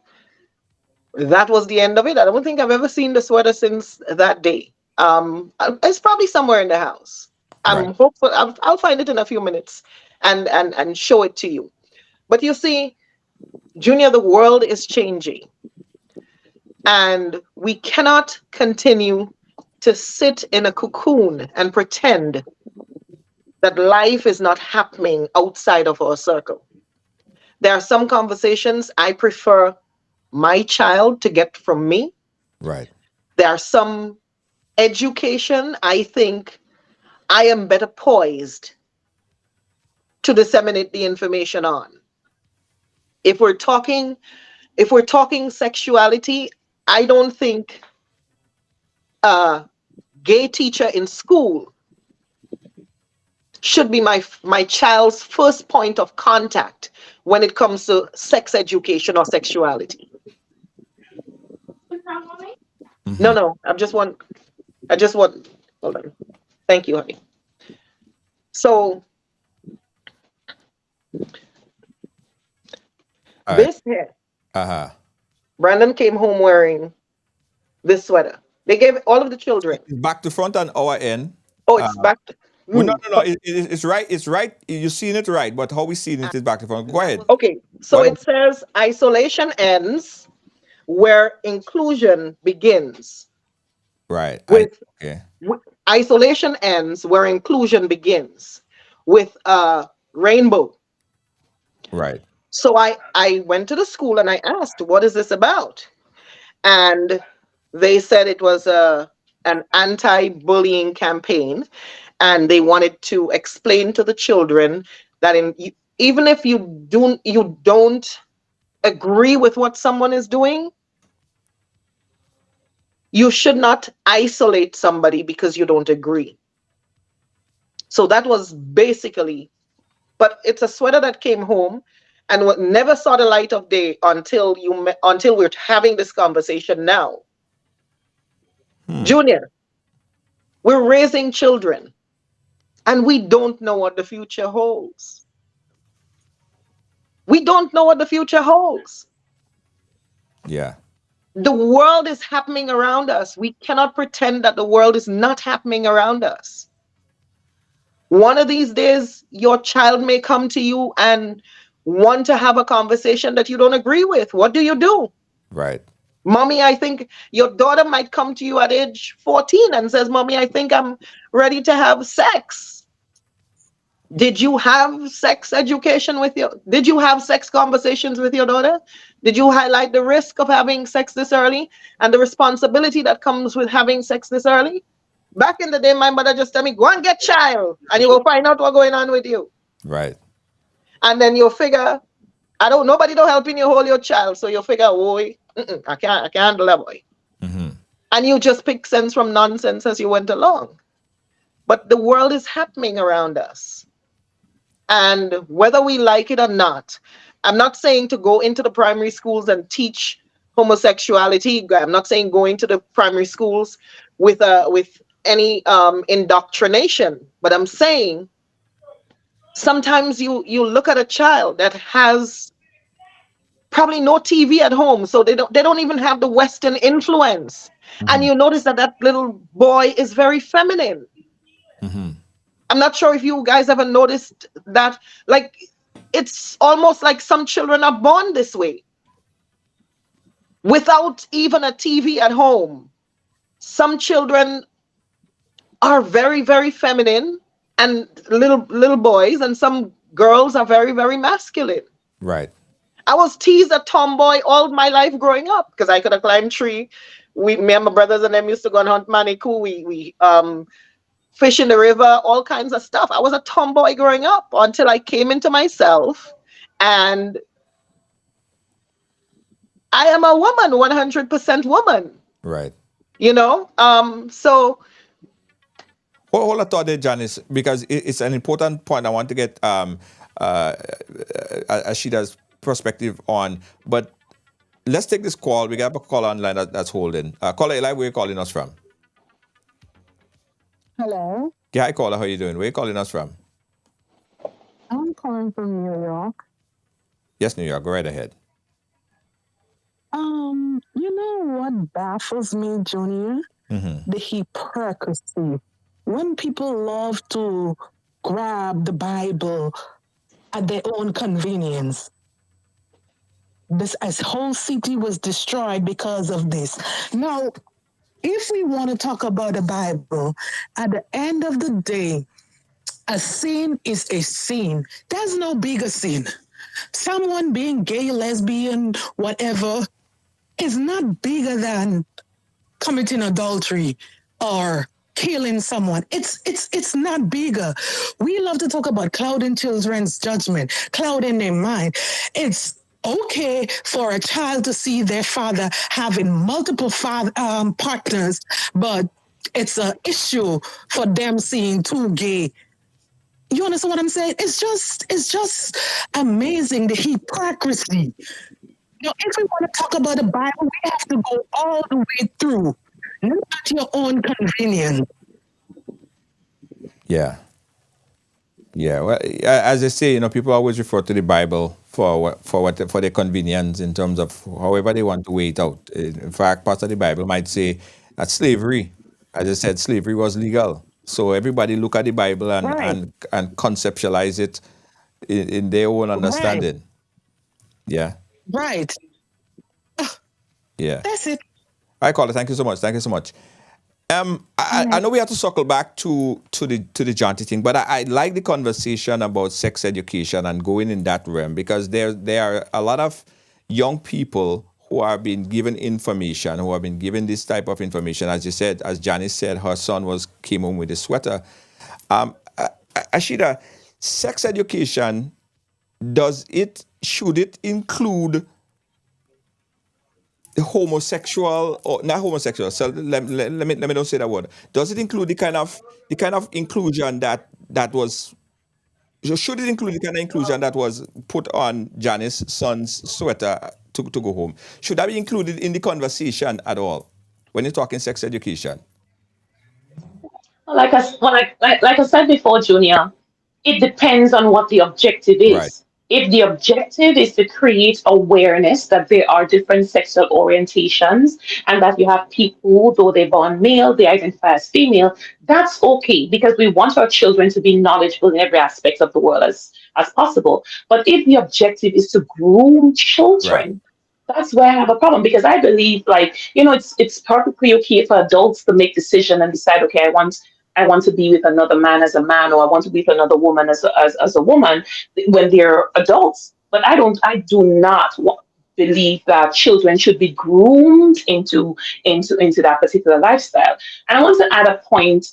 that was the end of it. I don't think I've ever seen the sweater since that day. It's probably somewhere in the house. I'm hopeful. I'll find it in a few minutes and show it to you. But you see, Junior, the world is changing. And we cannot continue to sit in a cocoon and pretend that life is not happening outside of our circle. There are some conversations I prefer my child to get from me. Right. There are some education I think I am better poised to disseminate the information on. If we're talking sexuality, I don't think a gay teacher in school should be my child's first point of contact when it comes to sex education or sexuality. Mm-hmm. No, I just want, hold on. Thank you, honey. So All right. This hair. Uh-huh. Brandon came home wearing this sweater. They gave all of the children. It's back to front and our end. Oh, Uh, it's back. well, no, no, no. But It's right. It's right. You're seeing it right, but how we seeing it is back to front. Go ahead. okay, so What? it says isolation ends where inclusion begins. Right. Okay. Isolation ends where inclusion begins with rainbow. Right. So I went to the school and I asked, what is this about? And they said it was an anti-bullying campaign, and they wanted to explain to the children that even if you don't agree with what someone is doing, you should not isolate somebody because you don't agree. So that was basically, but it's a sweater that came home and never saw the light of day until we're having this conversation now. Junior, we're raising children and we don't know what the future holds. We don't know what the future holds. Yeah. The world is happening around us. We cannot pretend that the world is not happening around us. One of these days, your child may come to you and want to have a conversation that you don't agree with. What do you do? Right. Mommy, I think your daughter might come to you at age 14 and says, Mommy, I think I'm ready to have sex. Did you have sex education did you have sex conversations with your daughter? Did you highlight the risk of having sex this early and the responsibility that comes with having sex this early? Back in the day, my mother just tell me, go and get child and you will find out what's going on with you. Right. And then you'll figure, nobody don't helping you hold your child. So you'll figure, boy, I can't handle that boy. Mm-hmm. And you just pick sense from nonsense as you went along. But the world is happening around us. And whether we like it or not, I'm not saying to go into the primary schools and teach homosexuality. I'm not saying go into the primary schools with any indoctrination. But I'm saying sometimes you look at a child that has probably no TV at home, so they don't even have the Western influence. Mm-hmm. And you notice that little boy is very feminine. Mm-hmm. I'm not sure if you guys ever noticed that, like, it's almost like some children are born this way. Without even a TV at home. Some children are very, very feminine and little boys, and some girls are very, very masculine. Right. I was teased a tomboy all my life growing up because I could have climbed tree. Me and my brothers and them used to go and hunt manikou. We fish in the river, all kinds of stuff. I was a tomboy growing up until I came into myself, and I am a woman, 100% woman. Right. So. Hold a thought there, Janice, because it's an important point I want to get Asheida's perspective on. But let's take this call. We got a call online that's holding. Caller, where are you calling us from? Hello. Yeah, hi, caller. How are you doing? Where are you calling us from? I'm calling from New York. Yes, New York. Go right ahead. You know what baffles me, Junior? Mm-hmm. The hypocrisy. When people love to grab the Bible at their own convenience. This whole city was destroyed because of this. Now, if we want to talk about the Bible, at the end of the day, a sin is a sin. There's no bigger sin. Someone being gay, lesbian, whatever, is not bigger than committing adultery or killing someone. It's not bigger. We love to talk about clouding children's judgment, clouding their mind. It's okay for a child to see their father having multiple partners, but it's an issue for them seeing two gay. You understand what I'm saying? It's just amazing, the hypocrisy. If we want to talk about the Bible, we have to go all the way through, not at your own convenience. Yeah. Yeah, well, as I say, people always refer to the Bible for their convenience in terms of however they want to weigh it out. In fact, part of the Bible might say that slavery, as I said, slavery was legal. So everybody look at the Bible and Right, and conceptualize it in their own right, understanding. Yeah, right. yeah. That's it. All right, Carla, thank you so much. Thank you so much. I know we have to circle back to the Jonty thing, but I like the conversation about sex education and going in that realm because there are a lot of young people who are being given information, who have been given this type of information. As you said, as Janice said, her son came home with a sweater. Asheida, sex education, should it include the homosexual or not homosexual? So let me don't say that word. Does it include the kind of inclusion that was? Should it include the kind of inclusion that was put on Janice's son's sweater to go home? Should that be included in the conversation at all when you're talking sex education? Like I said before, Junior, it depends on what the objective Right. is. If the objective is to create awareness that there are different sexual orientations and that you have people, though they're born male, they identify as female, that's okay because we want our children to be knowledgeable in every aspect of the world as possible. But if the objective is to groom Right. children, that's where I have a problem because I believe, like, it's perfectly okay for adults to make decision and decide, okay, I want to be with another man as a man, or I want to be with another woman as a woman when they're adults. But I do not believe that children should be groomed into that particular lifestyle. And I want to add a point.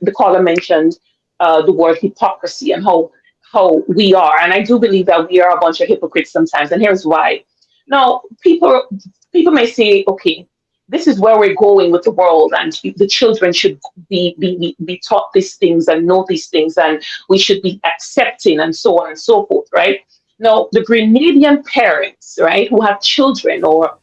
The caller mentioned the word hypocrisy and how we are, and I do believe that we are a bunch of hypocrites sometimes. And here's why. Now, people may say, okay, this is where we're going with the world, and the children should be taught these things and know these things, and we should be accepting and so on and so forth, right? Now, the Grenadian parents, right, who have children, or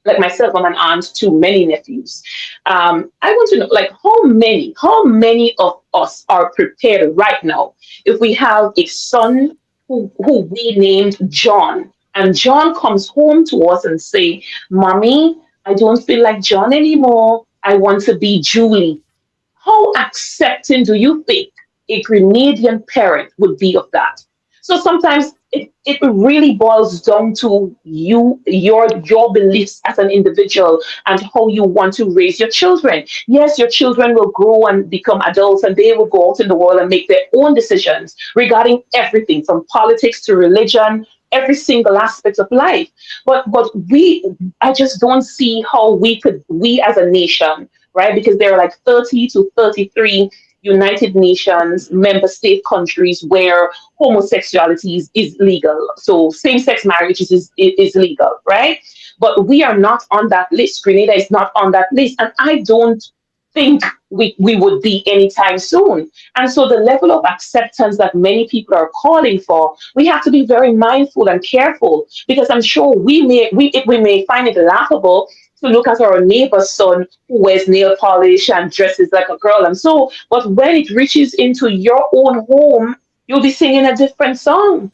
like myself, I'm an aunt to many nephews. I want to know, like, how many of us are prepared right now if we have a son who we named John, and John comes home to us and say, "Mommy, I don't feel like John anymore. I want to be Julie." How accepting do you think a Grenadian parent would be of that? So sometimes it really boils down to your beliefs as an individual and how you want to raise your children. Yes, your children will grow and become adults and they will go out in the world and make their own decisions regarding everything from politics to religion, every single aspect of life. But I just don't see how we as a nation, right? Because there are like 30 to 33 United Nations member state countries where homosexuality is legal. So same-sex marriage is legal, right? But we are not on that list. Grenada is not on that list. And I don't think we would be anytime soon. And so the level of acceptance that many people are calling for, we have to be very mindful and careful because I'm sure we may find it laughable to look at our neighbor's son who wears nail polish and dresses like a girl and so, but when it reaches into your own home, you'll be singing a different song.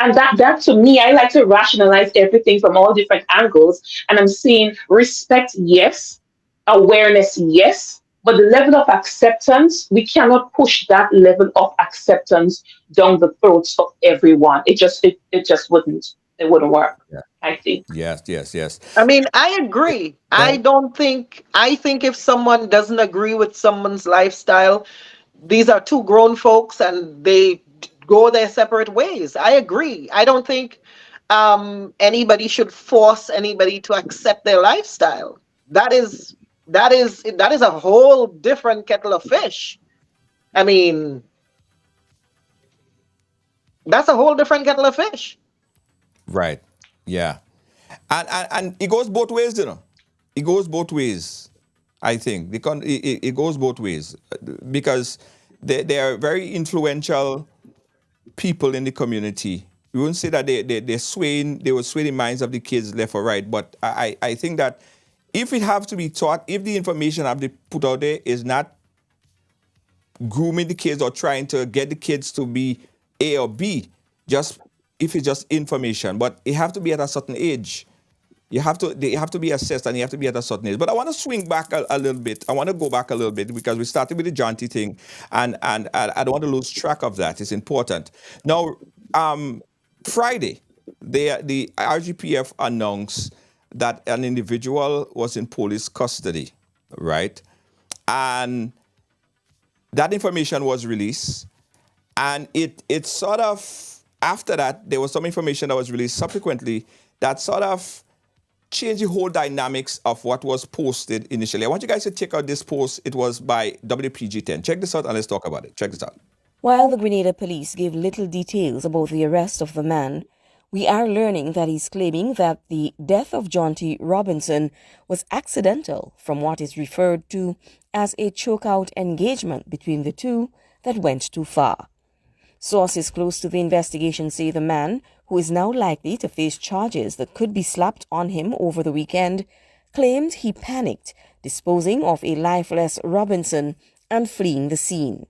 And that to me, I like to rationalize everything from all different angles. And I'm saying respect, yes, awareness, yes, but the level of acceptance, we cannot push that level of acceptance down the throats of everyone. It just wouldn't work. Yeah. I think. Yes. Yes. Yes. I mean, I agree. Yeah. I think if someone doesn't agree with someone's lifestyle, these are two grown folks and they go their separate ways. I agree. I don't think anybody should force anybody to accept their lifestyle. That is a whole different kettle of fish. I mean, that's a whole different kettle of fish. Right. Yeah. And it goes both ways, you know. It goes both ways. I think it goes both ways because they are very influential people in the community. We wouldn't say that they will sway the minds of the kids left or right, but I think that if it have to be taught, if the information have to be put out there is not grooming the kids or trying to get the kids to be A or B, just if it's just information. But it have to be at a certain age. They have to be assessed, and you have to be at a certain age. But I want to swing back a little bit. I want to go back a little bit because we started with the Jonty thing, and I don't want to lose track of that. It's important. Now, Friday, the RGPF announced that an individual was in police custody, right? And that information was released, and it sort of, after that, there was some information that was released subsequently that sort of changed the whole dynamics of what was posted initially. I want you guys to check out this post. It was by WPG10. Check this out and let's talk about it. Check this out. While the Grenada police give little details about the arrest of the man, we are learning that he's claiming that the death of Jonty Robinson was accidental from what is referred to as a chokeout engagement between the two that went too far. Sources close to the investigation say the man, who is now likely to face charges that could be slapped on him over the weekend, claimed he panicked, disposing of a lifeless Robinson and fleeing the scene.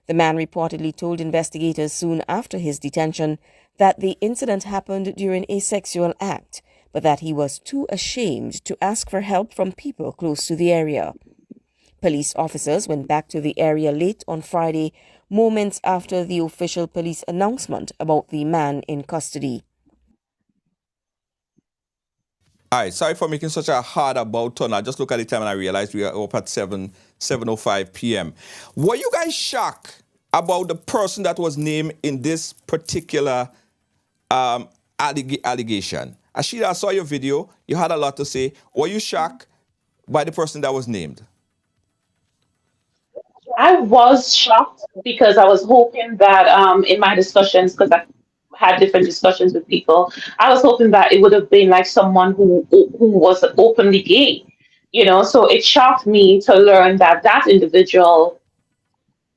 The man reportedly told investigators soon after his detention that the incident happened during a sexual act, but that he was too ashamed to ask for help from people close to the area. Police officers went back to the area late on Friday, moments after the official police announcement about the man in custody. All right, sorry for making such a hard about turn. I just look at the time and I realized we are up at 7:05 p.m. Were you guys shocked about the person that was named in this particular allegation? Asheida, I saw your video. You had a lot to say. Were you shocked by the person that was named? I was shocked because I was hoping that in my discussions, because I had different discussions with people, I was hoping that it would have been like someone who was openly gay, So it shocked me to learn that that individual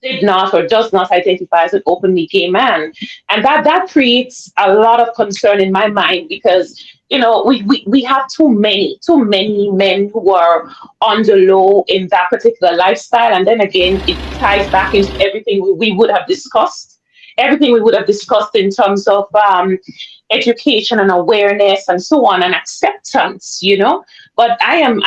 did not or does not identify as an openly gay man, and that creates a lot of concern in my mind because we have too many men who are on the low in that particular lifestyle, and then again it ties back into everything we would have discussed, in terms of education and awareness and so on and acceptance, But I am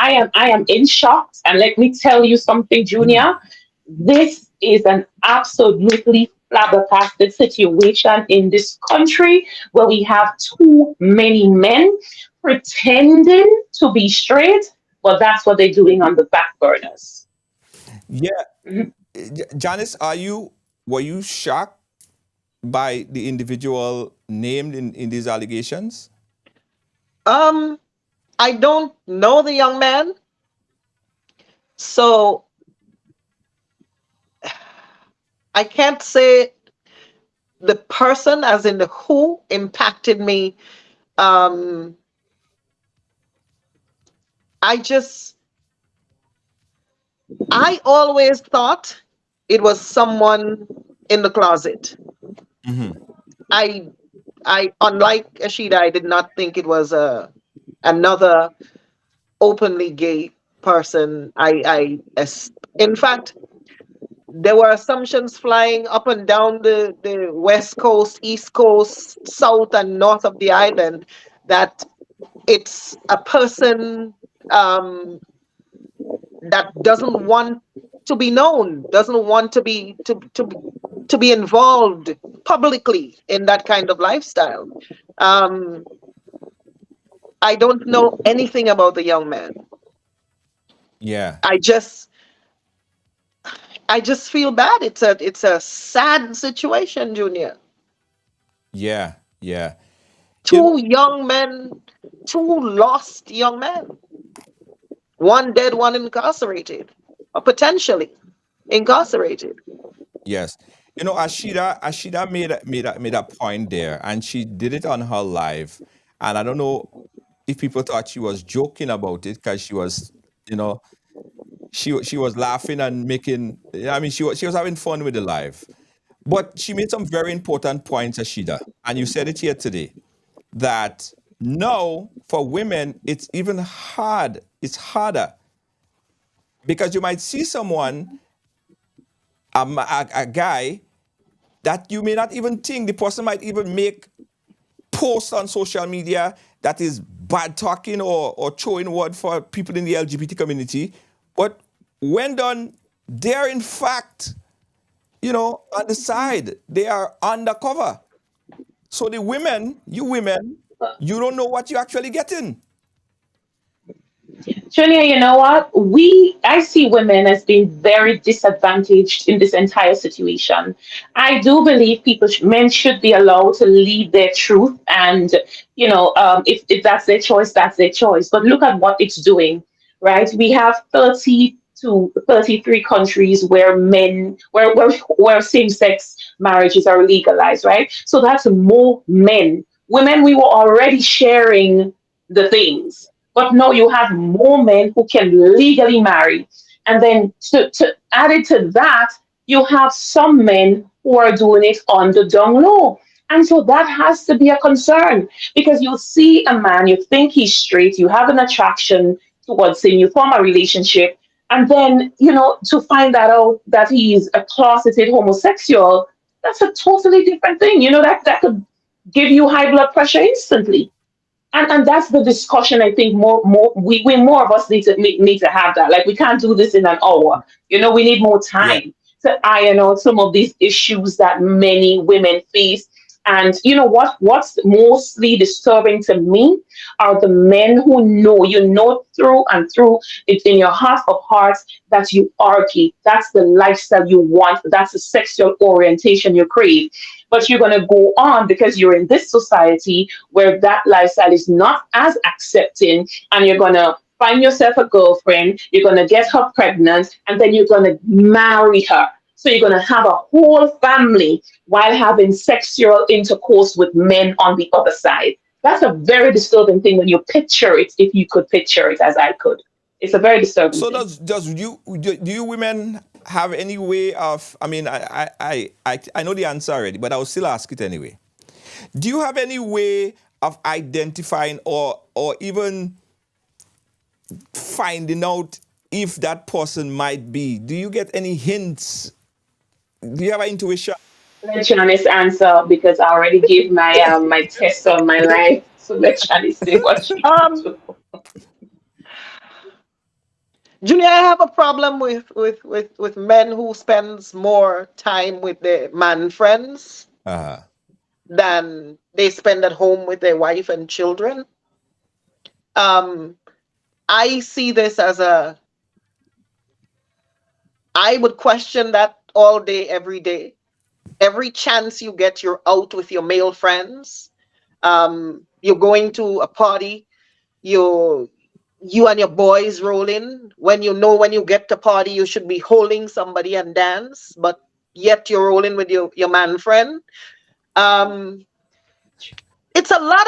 in shock, and let me tell you something, Junior. This is an absolutely flabbergasted situation in this country where we have too many men pretending to be straight, but that's what they're doing on the back burners. Yeah. Janice, were you shocked by the individual named in these allegations? I don't know the young man, so I can't say the person, as in the who, impacted me. I always thought it was someone in the closet. Mm-hmm. I unlike Asheida, I did not think it was another openly gay person. In fact, there were assumptions flying up and down the west coast, east coast, south and north of the island that it's a person that doesn't want to be known, doesn't want to be involved publicly in that kind of lifestyle. I don't know anything about the young man. Yeah. I just feel bad. It's a sad situation, Junior. Yeah. Two young men, two lost young men. One dead, one incarcerated, or potentially incarcerated. Yes. Asheida made a point there, and she did it on her live. And I don't know if people thought she was joking about it because she was, she was laughing and making. She was having fun with the live. But she made some very important points, Asheida, and you said it here today, that now for women it's even hard. It's harder because you might see someone a guy that you may not even think, the person might even make posts on social media that is bad talking or throwing word for people in the LGBT community. But when done, they're in fact, on the side, they are undercover. So the women, you don't know what you're actually getting. Julia, you know what? I see women as being very disadvantaged in this entire situation. I do believe men should be allowed to lead their truth, and if that's their choice, that's their choice. But look at what it's doing, right? We have 30 to 33 countries where where same-sex marriages are legalized, right? So that's more men. Women, we were already sharing the things, but no, you have more men who can legally marry. And then to add it to that, you have some men who are doing it on the down low. And so that has to be a concern, because you see a man, you think he's straight, you have an attraction towards him, you form a relationship, and then, to find that out that he's a closeted homosexual, that's a totally different thing. That could give you high blood pressure instantly. And that's the discussion. I think we more of us need to have that. Like, we can't do this in an hour. We need more Yeah. time to iron out some of these issues that many women face. And you know what's mostly disturbing to me are the men who know through and through, it's in your heart of hearts that you are gay. That's the lifestyle you want. That's the sexual orientation you crave. But you're going to go on because you're in this society where that lifestyle is not as accepting, and you're going to find yourself a girlfriend, you're going to get her pregnant, and then you're going to marry her. So you're going to have a whole family while having sexual intercourse with men on the other side. That's a very disturbing thing when you picture it, if you could picture it as I could. It's a very disturbing So thing. do you women have any way of? I mean, I know the answer already, but I will still ask it anyway. Do you have any way of identifying or even finding out if that person might be? Do you get any hints? Do you have an intuition? Let Janice answer, because I already gave my test on my life. So let Janice say what she can Um, do. Junior, I have a problem with men who spends more time with their man friends Uh-huh. than they spend at home with their wife and children. Um, I see this as I would question that all day, every day. Every chance you get, you're out with your male friends. You're going to a party. You and your boys roll in. When you get to party, you should be holding somebody and dance, but yet you're rolling with your man friend. Um, it's a lot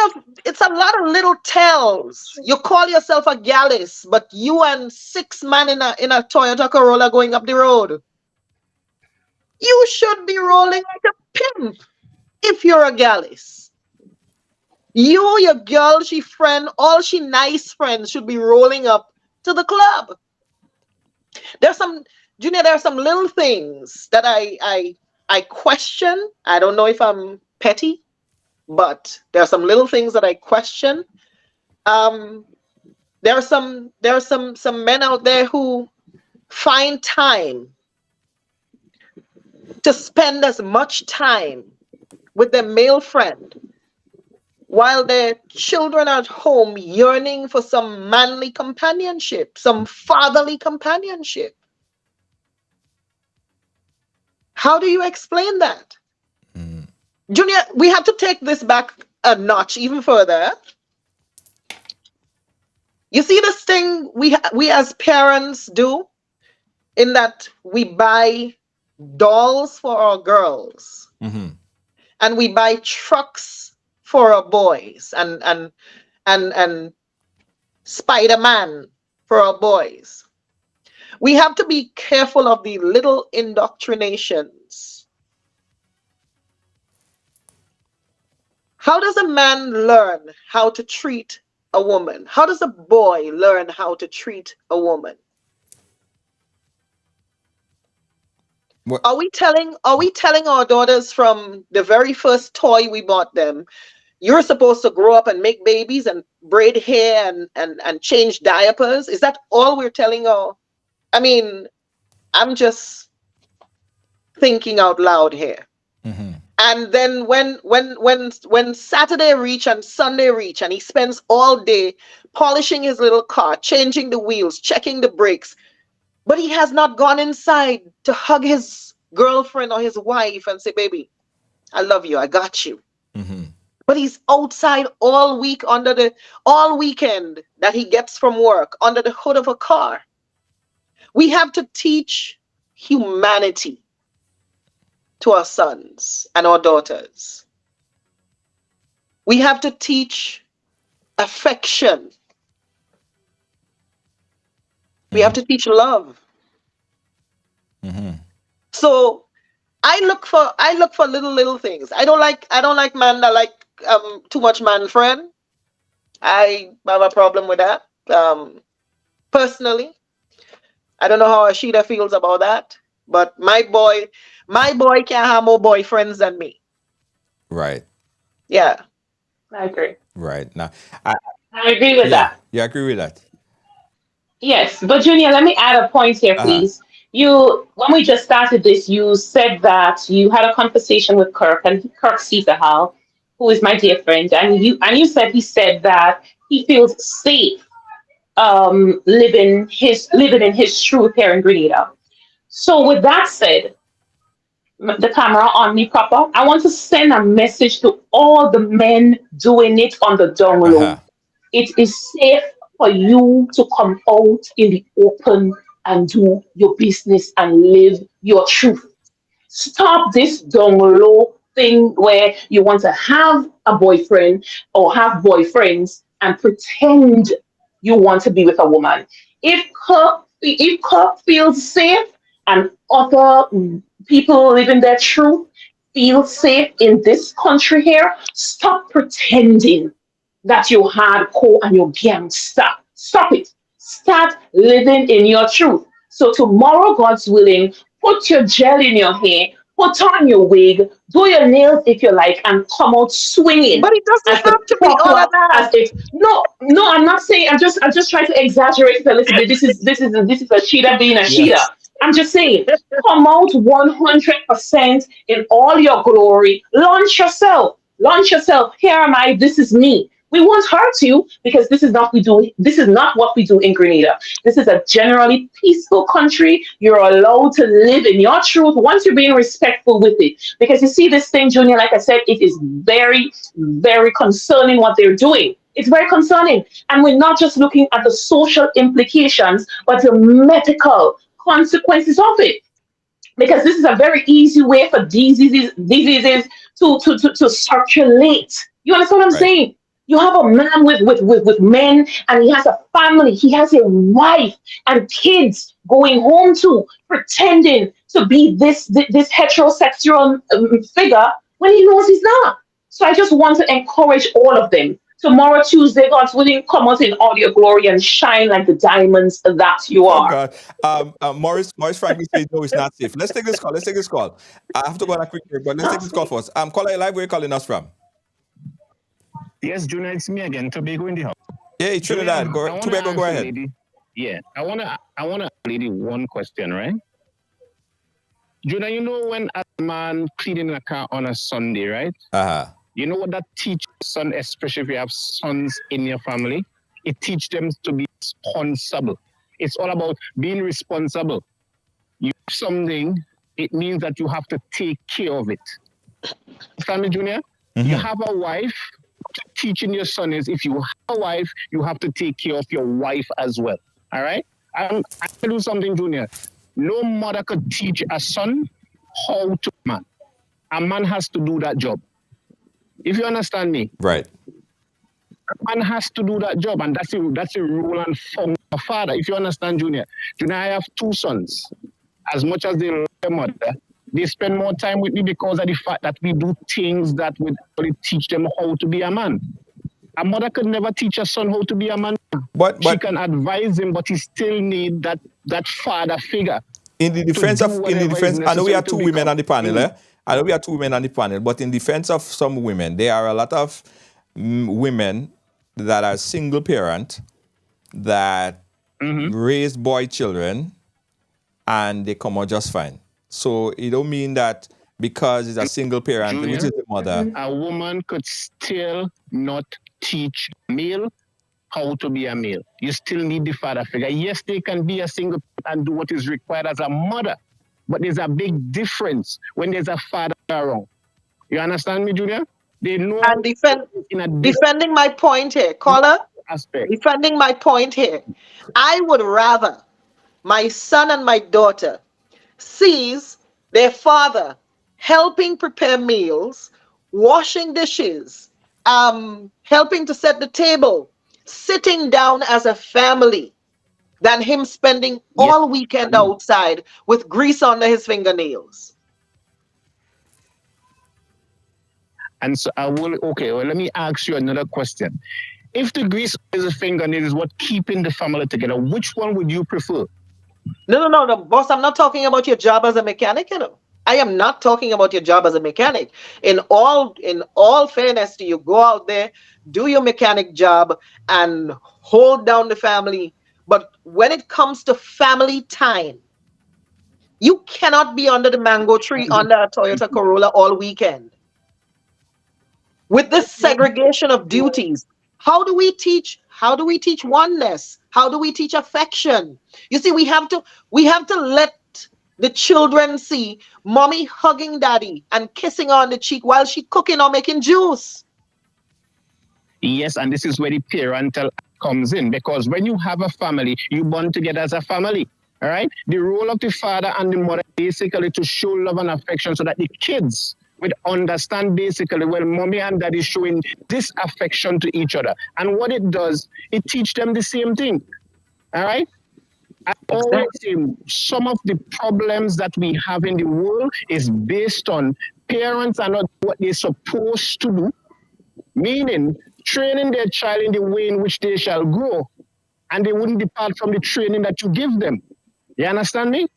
of little tells. You call yourself a gallus, but you and six man in a Toyota Corolla going up the road. You should be rolling like a pimp if you're a gallus. You, your girl, she friend, all she nice friends should be rolling up to the club. There's some Junior, there are some little things that I question. I don't know if I'm petty, but there are some little things that I question. Um, there are some men out there who find time to spend as much time with their male friend while their children are at home yearning for some manly companionship, some fatherly companionship. How do you explain that? Junior, we have to take this back a notch even further. You see this thing we as parents do, in that we buy dolls for our girls and we buy trucks for our boys, and Spider-Man for our boys. We have to be careful of the little indoctrinations. How does a man learn how to treat a woman? How does a boy learn how to treat a woman? What? Are we telling our daughters from the very first toy we bought them, you're supposed to grow up and make babies and braid hair and change diapers? Is that all we're telling our? I mean, I'm just thinking out loud here. And then when Saturday reach and Sunday reach and he spends all day polishing his little car, changing the wheels, checking the brakes, but he has not gone inside to hug his girlfriend or his wife and say, baby, I love you, I got you. But he's outside all weekend that he gets from work under the hood of a car. We have to teach humanity to our sons and our daughters. We have to teach affection. We have to teach love. So I look for little things. I don't like man that like too much man friend. I have a problem with that. Personally, I don't know how Asheida feels about that, but my boy can't have more boyfriends than me. Right. Yeah. I agree. Right. Now, I agree with that. Yeah, I agree with that. Yes, but Junior, let me add a point here, please. When we just started this, you said that you had a conversation with Kirk and Kirk Caesarhal, who is my dear friend, and you said he said that he feels safe living in his truth here in Grenada. So with that said, the camera on me proper. I want to send a message to all the men doing it on the down low. It is safe for you to come out in the open and do your business and live your truth. Stop this down low thing where you want to have a boyfriend or have boyfriends and pretend you want to be with a woman. If Kirk feels safe and other people living their truth feel safe in this country here, stop pretending that you're hardcore and you're gangster. Stop it. Start living in your truth. So tomorrow, God's willing, put your gel in your hair, put on your wig, do your nails if you like, and come out swinging. But it doesn't have to be all of that. No, I'm not saying. I'm just trying to exaggerate it a little bit. This is a Sheeta being a Sheeta. I'm just saying, come out 100% in all your glory. Launch yourself. Here am I. This is me. We won't hurt you because this is not what we do. This is not what we do in Grenada. This is a generally peaceful country. You're allowed to live in your truth once you're being respectful with it. Because you see this thing, Junior, like I said, it is very, very concerning what they're doing. It's very concerning. And we're not just looking at the social implications, but the medical consequences of it. Because this is a very easy way for diseases to circulate. You understand what I'm saying? You have a man with men, and he has a family. He has a wife and kids going home to, pretending to be this heterosexual figure when he knows he's not. So I just want to encourage all of them. Tomorrow, Tuesday, God's willing, come out in all your glory and shine like the diamonds that you are. Oh God. Morris Franklin says no, it's not safe. Let's take this call. I have to go on a quick break, but let's take this call first. Caller live, where you calling us from? Yes, Junior, it's me again. Tobago in the house. Yeah, Trinidad. Tobago, go ahead. Lady, I wanna ask lady one question, right? Junior, you know when a man cleaning a car on a Sunday, right? You know what that teaches son, especially if you have sons in your family? It teaches them to be responsible. It's all about being responsible. You have something, it means that you have to take care of it. Understand me, Junior? You have a wife. Teaching your son is if you have a wife, you have to take care of your wife as well. All right? I do something, Junior. No mother could teach a son how to man. A man has to do that job. If you understand me. Right. A man has to do that job, and that's a rule and form of a father. If you understand, Junior. Junior, I have two sons. As much as they love their mother, they spend more time with me because of the fact that we do things that would really teach them how to be a man. A mother could never teach a son how to be a man. But she can advise him, but he still need that father figure. In the defense do of, whatever is I know we necessary have to two women become. on the panel. I know we have two women on the panel, but in defense of some women, there are a lot of women that are single parent that raise boy children and they come out just fine. So it don't mean that because it's a single parent, Junior, which is the mother. A woman could still not teach male how to be a male. You still need the father figure. Yes, they can be a single and do what is required as a mother, but there's a big difference when there's a father around. You understand me, Junior? They know And defending my point here, caller, aspect. defending my point here. I would rather my son and my daughter sees their father helping prepare meals, washing dishes, helping to set the table, sitting down as a family, than him spending all weekend outside with grease under his fingernails. And so let me ask you another question. If the grease is a fingernail is what keeping the family together, which one would you prefer? No, boss, I'm not talking about your job as a mechanic, I am not talking about your job as a mechanic. In all fairness to you, go out there, do your mechanic job, and hold down the family. But when it comes to family time, you cannot be under the mango tree under a Toyota Corolla all weekend. With this segregation of duties, how do we teach oneness? How do we teach affection? You see, we have to let the children see mommy hugging daddy and kissing on the cheek while she cooking or making juice. Yes, and this is where the parental comes in, because when you have a family, you bond together as a family. All right. The role of the father and the mother basically to show love and affection so that the kids would understand basically, well, mommy and daddy showing this affection to each other. And what it does, it teaches them the same thing. All right. I always say some of the problems that we have in the world is based on parents are not what they're supposed to do, meaning training their child in the way in which they shall grow, and they wouldn't depart from the training that you give them. You understand me?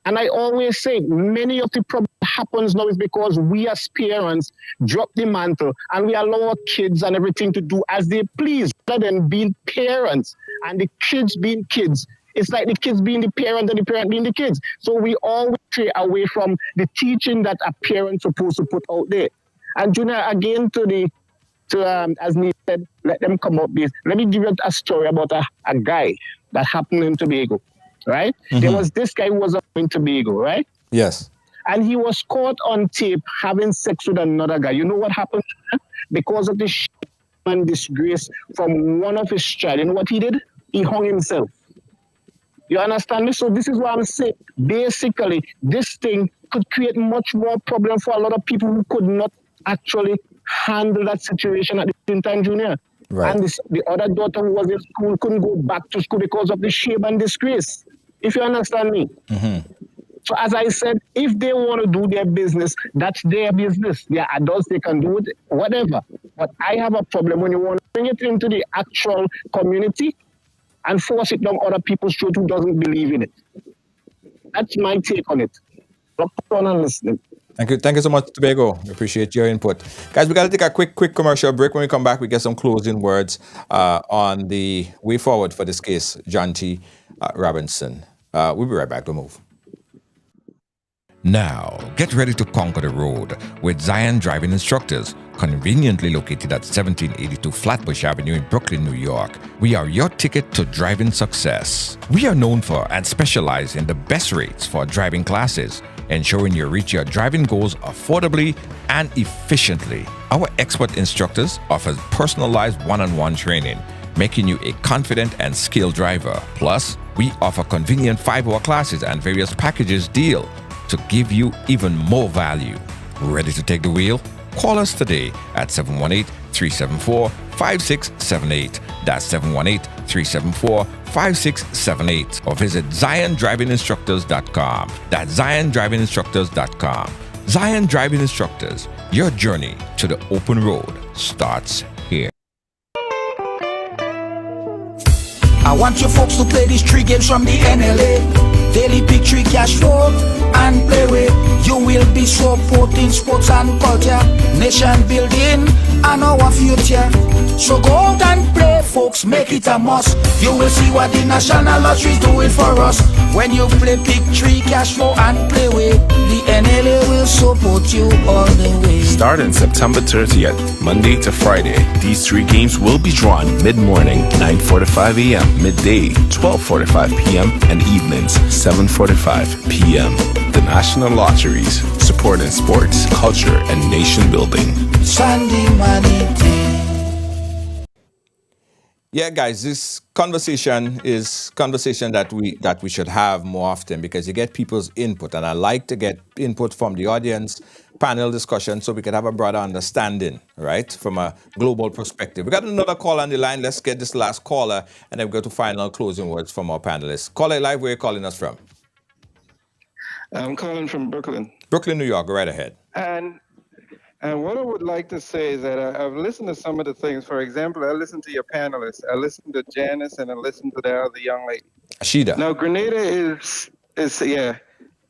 And I always say many of the problems happens now is because we as parents drop the mantle and we allow our kids and everything to do as they please rather than being parents and the kids being kids. It's like the kids being the parent and the parent being the kids. So we always stray away from the teaching that a parent's supposed to put out there. And Junior, again as me said, let them come up with. Let me give you a story about a guy that happened in Tobago, right? Mm-hmm. There was this guy who was in Tobago, right? Yes. And he was caught on tape having sex with another guy. You know what happened? Because of the shame and disgrace from one of his child, you know what he did? He hung himself. You understand me? So this is what I'm saying. Basically, this thing could create much more problem for a lot of people who could not actually handle that situation at the same time, Junior. Right. And the other daughter who was in school couldn't go back to school because of the shame and disgrace. If you understand me. Mm-hmm. So as I said, if they want to do their business, that's their business. They're adults, they can do it, whatever. But I have a problem when you want to bring it into the actual community and force it down other people's throat who doesn't believe in it. That's my take on it. Look on and listening. Thank you so much, Tobago. We appreciate your input. Guys, we got to take a quick commercial break. When we come back, we get some closing words on the way forward for this case, Jonty Robinson. We'll be right back. Don't move. Now, get ready to conquer the road with Zion Driving Instructors, conveniently located at 1782 Flatbush Avenue in Brooklyn, New York. We are your ticket to driving success. We are known for and specialize in the best rates for driving classes, ensuring you reach your driving goals affordably and efficiently. Our expert instructors offer personalized one-on-one training, making you a confident and skilled driver. Plus, we offer convenient 5-hour classes and various packages deal to give you even more value. Ready to take the wheel? Call us today at 718-374-5678. That's 718-374-5678. Or visit ZionDrivingInstructors.com. That's ZionDrivingInstructors.com. Zion Driving Instructors, your journey to the open road starts here. I want you folks to play these 3 games from the NLA. Daily pick 3 cash flow and play with. You will be supporting sports and culture, nation building and our future. So go out and play, folks, make it a must. You will see what the National Lottery is doing for us. When you play pick 3 cash flow and play with, the NLA will support you all the way. Starting September 30th, Monday to Friday, these 3 games will be drawn mid-morning, 9:45 a.m., midday, 12:45 p.m., and evenings, 7:45 p.m. The National Lotteries, supporting sports, culture, and nation building. Sunday money day. Yeah, guys, this conversation is conversation that we should have more often, because you get people's input, and I like to get input from the audience, panel discussion, so we can have a broader understanding, right, from a global perspective. We got another call on the line. Let's get this last caller, and then we go to final closing words from our panelists. Caller live, where are you calling us from? I'm calling from Brooklyn. Brooklyn, New York. Go right ahead. And what I would like to say is that I've listened to some of the things. For example, I listened to your panelists. I listened to Janice, and I listened to the other young lady. Asheida. Now, Grenada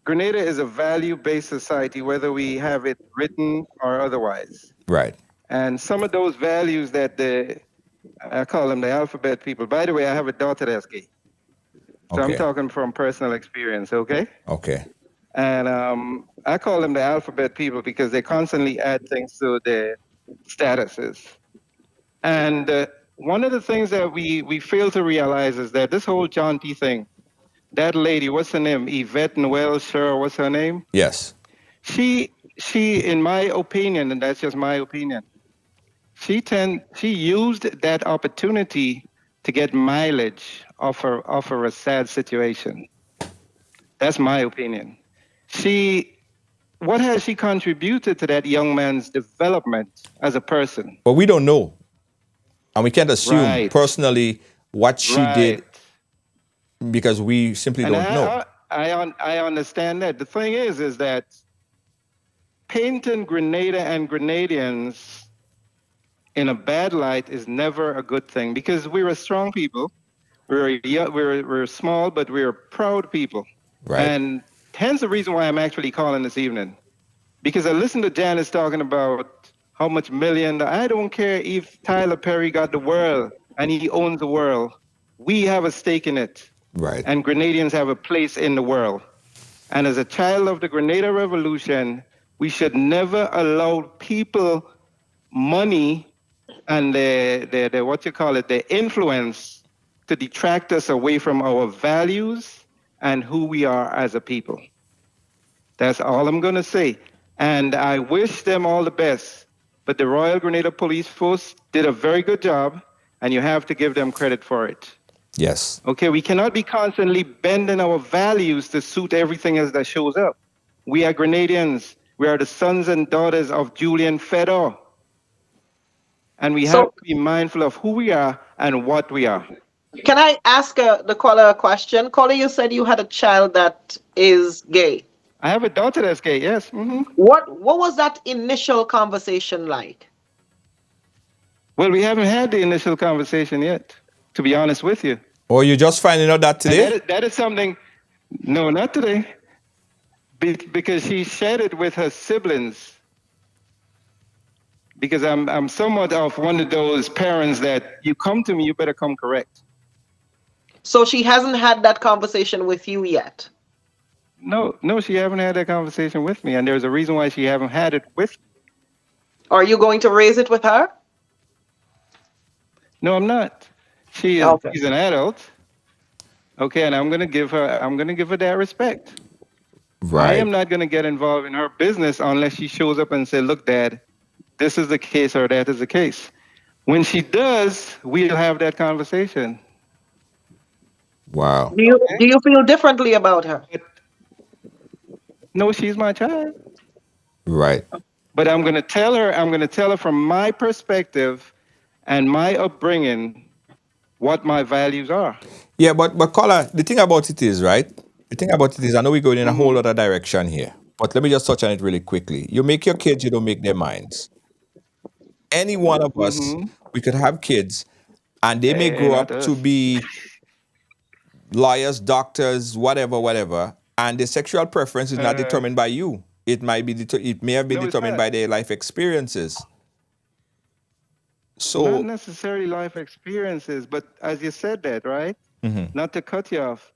Grenada is a value-based society, whether we have it written or otherwise. Right. And some of those values that I call them the alphabet people. By the way, I have a daughter that's gay. So Okay. I'm talking from personal experience, okay? Okay. And I call them the alphabet people because they constantly add things to their statuses. And one of the things that we fail to realize is that this whole Jonty thing, that lady, what's her name? Yvette Noel, sure, what's her name? Yes. She, in my opinion, and that's just my opinion, she used that opportunity to get mileage off of a sad situation. That's my opinion. What has she contributed to that young man's development as a person? But we don't know. And we can't assume Right. personally what she Right. did, because we simply And don't know. I understand that. The thing is that painting Grenada and Grenadians in a bad light is never a good thing, because we're a strong people. We're small, but we're proud people. Right. And hence the reason why I'm actually calling this evening. Because I listened to Janice talking about how much million. I don't care if Tyler Perry got the world and he owns the world. We have a stake in it. Right. And Grenadians have a place in the world. And as a child of the Grenada Revolution, we should never allow people money and the influence to detract us away from our values and who we are as a people. That's all I'm going to say. And I wish them all the best. But the Royal Grenada Police Force did a very good job, and you have to give them credit for it. Yes. Okay, we cannot be constantly bending our values to suit everything as that shows up. We are Grenadians. We are the sons and daughters of Julian Fedor. And we have to be mindful of who we are and what we are. Can I ask the caller a question? Caller, you said you had a child that is gay. I have a daughter that's gay, yes. Mm-hmm. What was that initial conversation like? Well, we haven't had the initial conversation yet, to be honest with you. Or you just finding out that today? That is something, no, not today. Because she shared it with her siblings. Because I'm somewhat of one of those parents that you come to me, you better come correct. So she hasn't had that conversation with you yet? No, she haven't had that conversation with me, and there's a reason why she haven't had it with me. Are you going to raise it with her? No, I'm not. She's an adult. Okay, and I'm gonna give her that respect. Right. I am not gonna get involved in her business unless she shows up and say, "Look, Dad, this is the case or that is the case." When she does, we'll have that conversation. Wow. Do you feel differently about her? No, she's my child. Right. But I'm going to tell her from my perspective and my upbringing what my values are. Yeah, but caller, the thing about it is, right? The thing about it is, I know we're going in a whole other direction here, but let me just touch on it really quickly. You make your kids, you don't make their minds. Any one of us, we could have kids, and they may grow up to be lawyers, doctors, whatever, and the sexual preference is not determined by you. It might be it may have been determined by their life experiences. So not necessarily life experiences, but as you said that, right? Not to cut you off.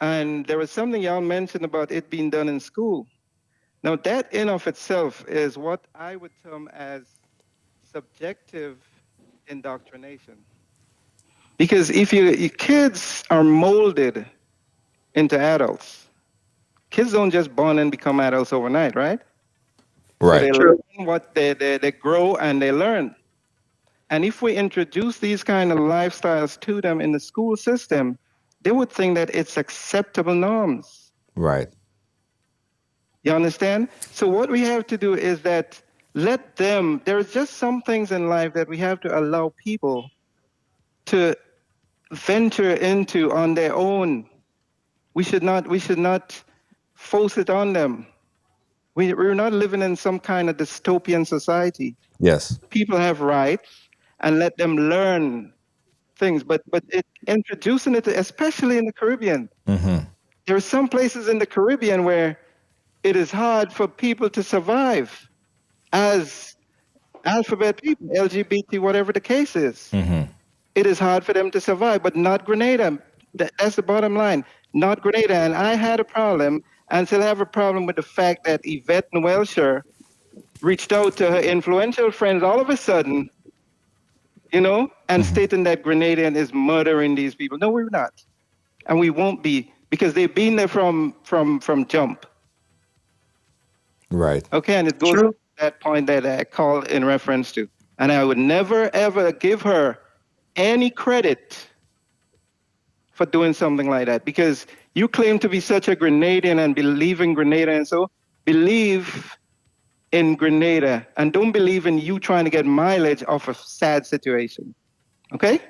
And there was something y'all mentioned about it being done in school. Now that in of itself is what I would term as subjective indoctrination. Because if your kids are molded into adults, kids don't just born and become adults overnight, right? Right. So they learn what they grow and they learn. And if we introduce these kind of lifestyles to them in the school system, they would think that it's acceptable norms. Right. You understand? So what we have to do is that let them, there's just some things in life that we have to allow people to venture into on their own. We should not force it on them. We're not living in some kind of dystopian society. Yes. People have rights and let them learn things, but introducing it, especially in the Caribbean. There are some places in the Caribbean where it is hard for people to survive as alphabet people, LGBT, whatever the case is. It is hard for them to survive, but not Grenada. That's the bottom line. Not Grenada. And I had a problem, and still have a problem with the fact that Yvette Noelsher reached out to her influential friends all of a sudden, and stating that Grenadian is murdering these people. No, we're not. And we won't be, because they've been there from jump. Right. Okay, and it goes to that point that I called in reference to. And I would never, ever give her any credit for doing something like that, because you claim to be such a Grenadian and believe in Grenada, and so believe in Grenada and don't believe in you trying to get mileage off a sad situation. Okay?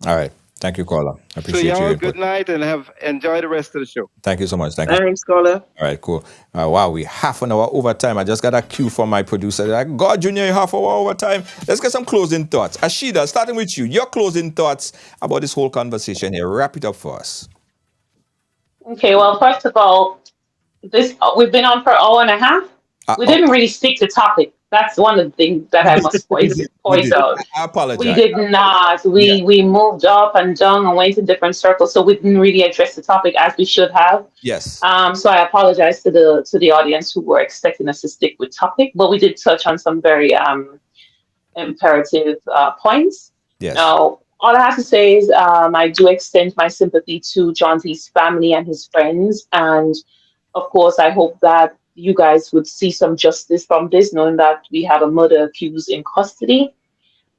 All right. Thank you, caller. I appreciate so y'all your good night and enjoy the rest of the show. Thank you so much. Thank you. Thanks, caller. All right, cool. Wow, we half an hour overtime. I just got a cue from my producer. Like, God, Junior, half hour overtime. Let's get some closing thoughts. Asheida, starting with you, your closing thoughts about this whole conversation here. Wrap it up for us. Okay, well, first of all, we've been on for an hour and a half. We didn't really stick to topic. That's one of the things that I must point out. I apologize. We did not. We moved up and down and went in different circles, so we didn't really address the topic as we should have. Yes. So I apologize to the audience who were expecting us to stick with topic, but we did touch on some very imperative points. Yes. Now, all I have to say is I do extend my sympathy to Jonty's family and his friends, and of course, I hope that you guys would see some justice from this, knowing that we have a murder accused in custody.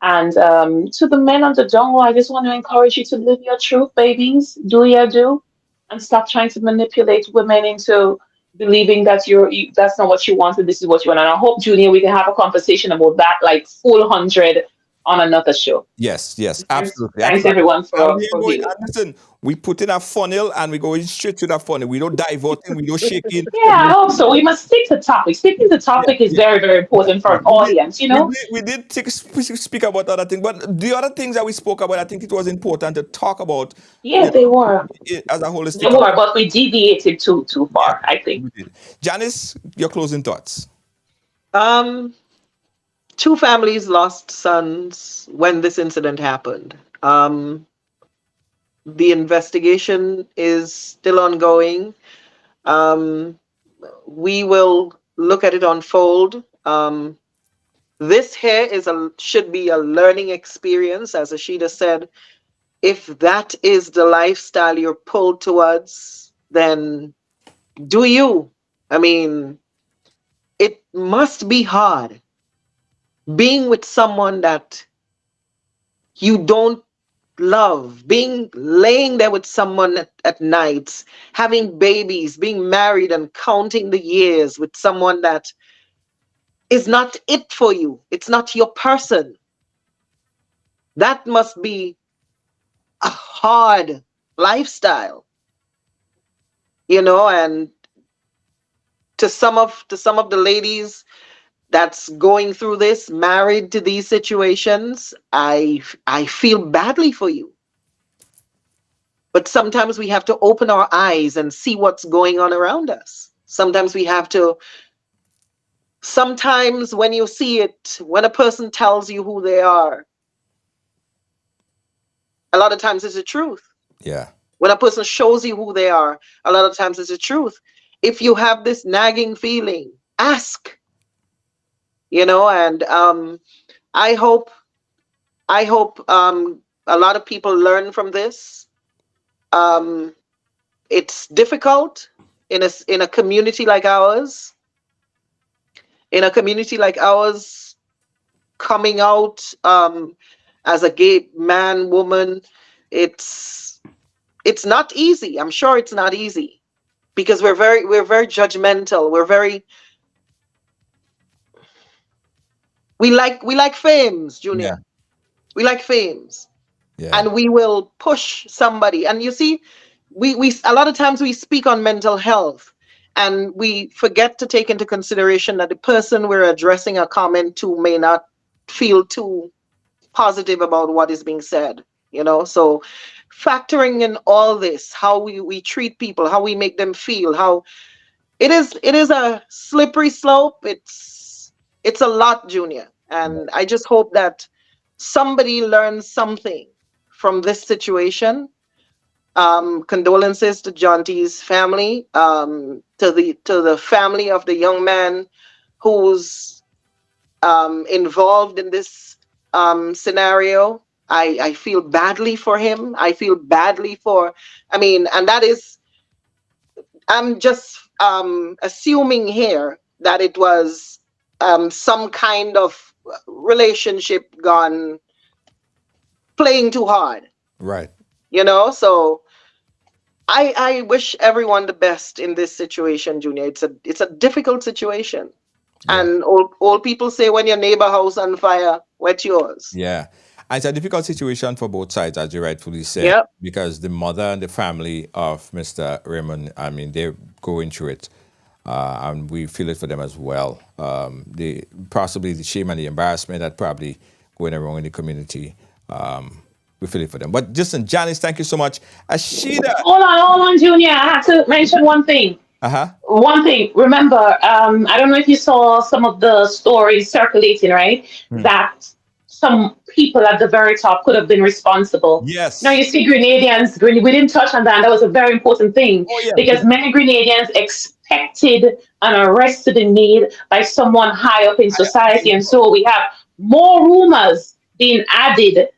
And to the men on the jungle, I just want to encourage you to live your truth, babies. Do your do, and stop trying to manipulate women into believing that that's not what you wanted. This is what you want. And I hope, Junior, we can have a conversation about that, like full 100 on another show. Yes, absolutely. Thanks everyone for listen, we put in a funnel and we go straight to that funnel. We don't divert in, we don't shake it. Yeah, I hope so. We must stick to topic. Sticking to topic is very, very important for an audience, We did speak about other things, but the other things that we spoke about, I think it was important to talk about. Yes, they were. As a holistic. They were, but we deviated too far, I think. Janice, your closing thoughts. 2 families lost sons when this incident happened. The investigation is still ongoing. We will look at it unfold. This here should be a learning experience, as Asheida said. If that is the lifestyle you're pulled towards, then do you. I mean, it must be hard being with someone that you don't love, laying there with someone at nights, having babies, being married and counting the years with someone that is not it for you. It's not your person. That must be a hard lifestyle, and to some of the ladies that's going through this, married to these situations, I feel badly for you. But sometimes we have to open our eyes and see what's going on around us. Sometimes when you see it, when a person tells you who they are, a lot of times it's the truth. Yeah. When a person shows you who they are, a lot of times it's the truth. If you have this nagging feeling, ask. And I hope a lot of people learn from this. It's difficult in a community like ours. In a community like ours, coming out as a gay man, woman, it's not easy. I'm sure it's not easy because we're very judgmental. We like fames, Junior. Yeah. We like fames. Yeah. And we will push somebody. And you see, we a lot of times we speak on mental health and we forget to take into consideration that the person we're addressing a comment to may not feel too positive about what is being said, so factoring in all this, how we treat people, how we make them feel, how it is a slippery slope. It's a lot, Junior, and I just hope that somebody learns something from this situation. Condolences to Jonty's family, to the family of the young man who's involved in this scenario. I feel badly for him. I feel badly and that is, I'm just assuming here that it was some kind of relationship gone playing too hard. Right. So I wish everyone the best in this situation, Junior. It's a difficult situation. Yeah. And old people say, when your neighbor house on fire, wet yours. Yeah. And it's a difficult situation for both sides, as you rightfully said. Yep. Because the mother and the family of Mr. Raymond, they're going through it. And we feel it for them as well. Possibly the shame and the embarrassment that probably going around in the community. We feel it for them. But listen, Janice, thank you so much. Asheida. Hold on, Junior. I have to mention one thing. One thing. Remember, I don't know if you saw some of the stories circulating, right? That some people at the very top could have been responsible. Yes. Now, you see, Grenadians, we didn't touch on that. That was a very important thing. Oh, yeah. Because many Grenadians expected an arrest to be made by someone high up in society. And so we have more rumors being added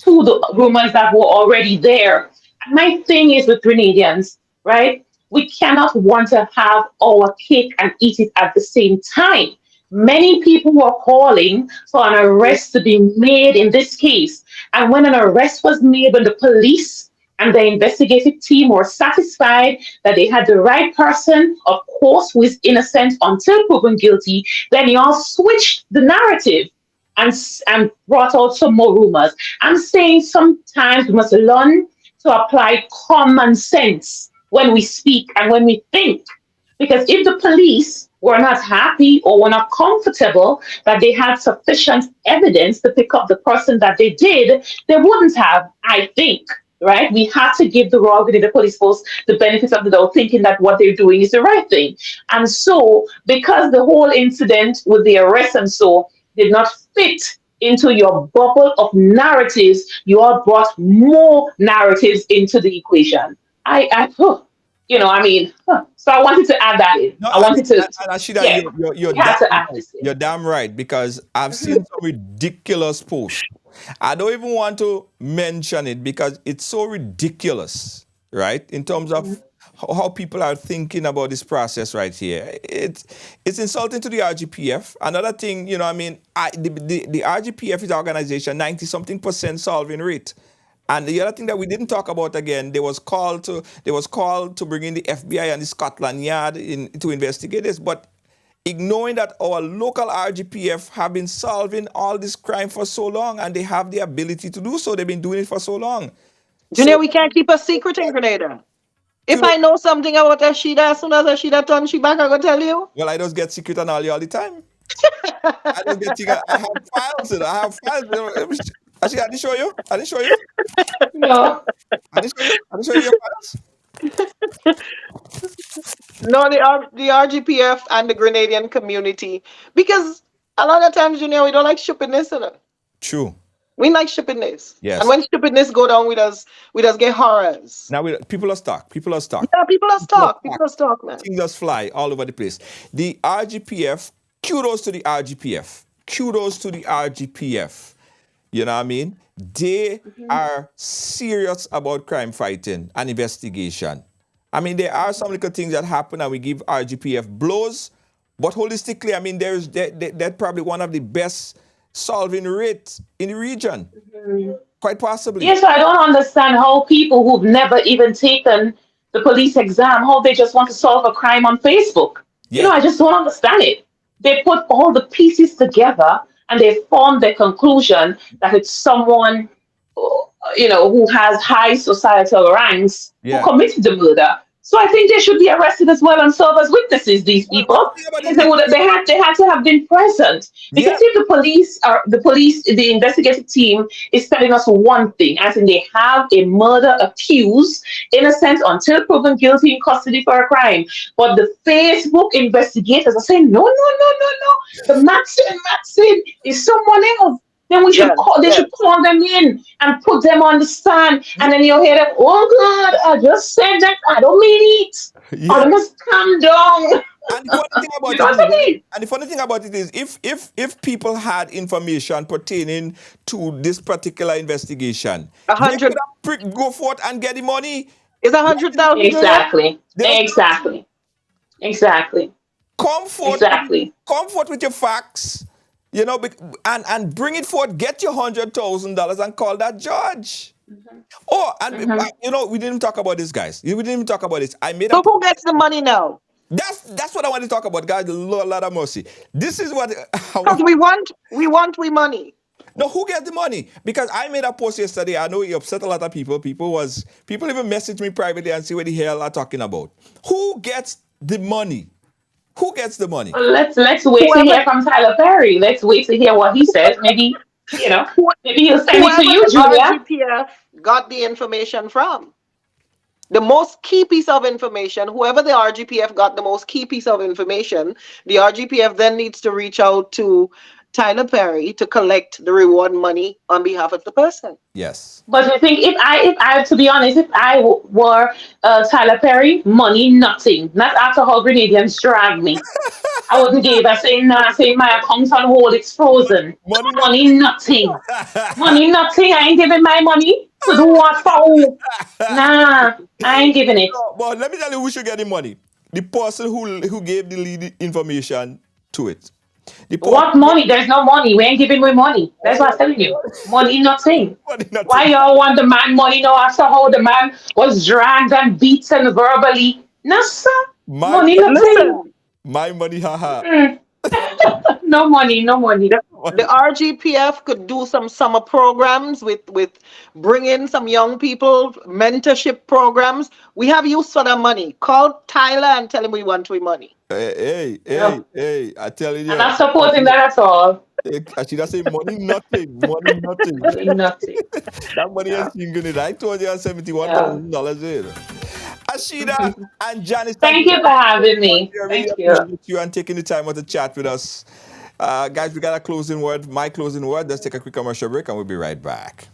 to the rumors that were already there. My thing is with Grenadians, right? We cannot want to have our cake and eat it at the same time. Many people were calling for an arrest to be made in this case. And when an arrest was made, when the police and the investigative team were satisfied that they had the right person, of course, who is innocent until proven guilty, then y'all switched the narrative and brought out some more rumors. I'm saying sometimes we must learn to apply common sense when we speak and when we think. Because if the police were not happy or were not comfortable that they had sufficient evidence to pick up the person that they did, they wouldn't have, I think, right? We have to give the Royal Grenada Police Force the benefit of the doubt, thinking that what they're doing is the right thing. And so, because the whole incident with the arrest and so did not fit into your bubble of narratives, you all brought more narratives into the equation. So I wanted to add that in. No, I wanted to. Asheida, you're damn right, because I've seen some ridiculous posts. I don't even want to mention it because it's so ridiculous, right? In terms of how people are thinking about this process right here. It's insulting to the RGPF. Another thing, the RGPF is an organization, 90-something% solving rate. And the other thing that we didn't talk about again, they was called to bring in the FBI and the Scotland Yard to investigate this. But ignoring that our local RGPF have been solving all this crime for so long, and they have the ability to do so. They've been doing it for so long. Junior, we can't keep a secret in Grenada. If I know something about Asheida, as soon as Asheida turns she back, I'm going to tell you. Well, I just get secret and all the time. I have files. Actually, I didn't show you. I didn't show you. No. I didn't show you your files. No, the RGPF and the Grenadian community, because a lot of times, Junior, we don't like stupidness, you know? True. We like stupidness. Yes. And when stupidness go down, we does get horrors. Now people are stuck. People are stuck. Yeah, people are stuck. People are stuck, man. Things just fly all over the place. The RGPF, kudos to the RGPF. Kudos to the RGPF. You know what I mean? They are serious about crime fighting and investigation. I mean, there are some little things that happen and we give RGPF blows, but holistically, I mean, they're probably one of the best solving rates in the region. Quite possibly. Yes, I don't understand how people who've never even taken the police exam, how they just want to solve a crime on Facebook. Yeah. You know, I just don't understand it. They put all the pieces together and they form the conclusion that it's someone, who has high societal ranks who committed the murder. So I think they should be arrested as well and serve as witnesses, these people. Because they had to have been present. Because if the investigative team is telling us one thing, as in they have a murder accused, innocent until proven guilty in custody for a crime. But the Facebook investigators are saying, no. The Maxine is someone else. Then we should should call them in and put them on the stand. And then you'll hear them, oh God, I just said that, I don't mean it. I must calm down. And the funny thing about it is if people had information pertaining to this particular investigation, they could have go forth and get the money. It's 100,000. Exactly. Come forth with your facts. You know, and bring it forth, get your $100,000 and call that judge. We didn't talk about this, guys. We didn't even talk about this. So who gets the money now? That's what I want to talk about, guys. Lord of mercy. This is what we want money. No, who gets the money? Because I made a post yesterday. I know it upset a lot of people. People even message me privately and see what the hell I'm talking about. Who gets the money? Who gets the money? Well, let's wait to hear from Tyler Perry. Let's wait to hear what he says. Maybe he'll send it to you, Julia. RGPF got the information from. The most key piece of information, whoever the RGPF got the most key piece of information, the RGPF then needs to reach out to Tyler Perry to collect the reward money on behalf of the person. Yes. But I think if I to be honest, if I were Tyler Perry, money nothing. Not after how Grenadians dragged me. I wouldn't give. I say my account's on hold, it's frozen. Money nothing. Money nothing. I ain't giving my money to do what for who? Nah, I ain't giving it. Well, let me tell you who should get the money. The person who gave the lead information to it. What money? There's no money. We ain't giving away money. That's what I'm telling you. Money nothing. Why y'all want the man money now after how the man was dragged and beaten verbally? No, sir. Money nothing. My money, haha. No money. The RGPF could do some summer programs with bringing some young people, mentorship programs. We have use for that money. Call Tyler and tell him we want your money. Hey, I tell you. I'm not supporting that at all. I should say money nothing. Money nothing. That money is good. I told you $71,000 in. Asheida and Janice. Thank you for having me. Thank you and taking the time out to chat with us. Guys, we got a closing word. My closing word. Let's take a quick commercial break and we'll be right back.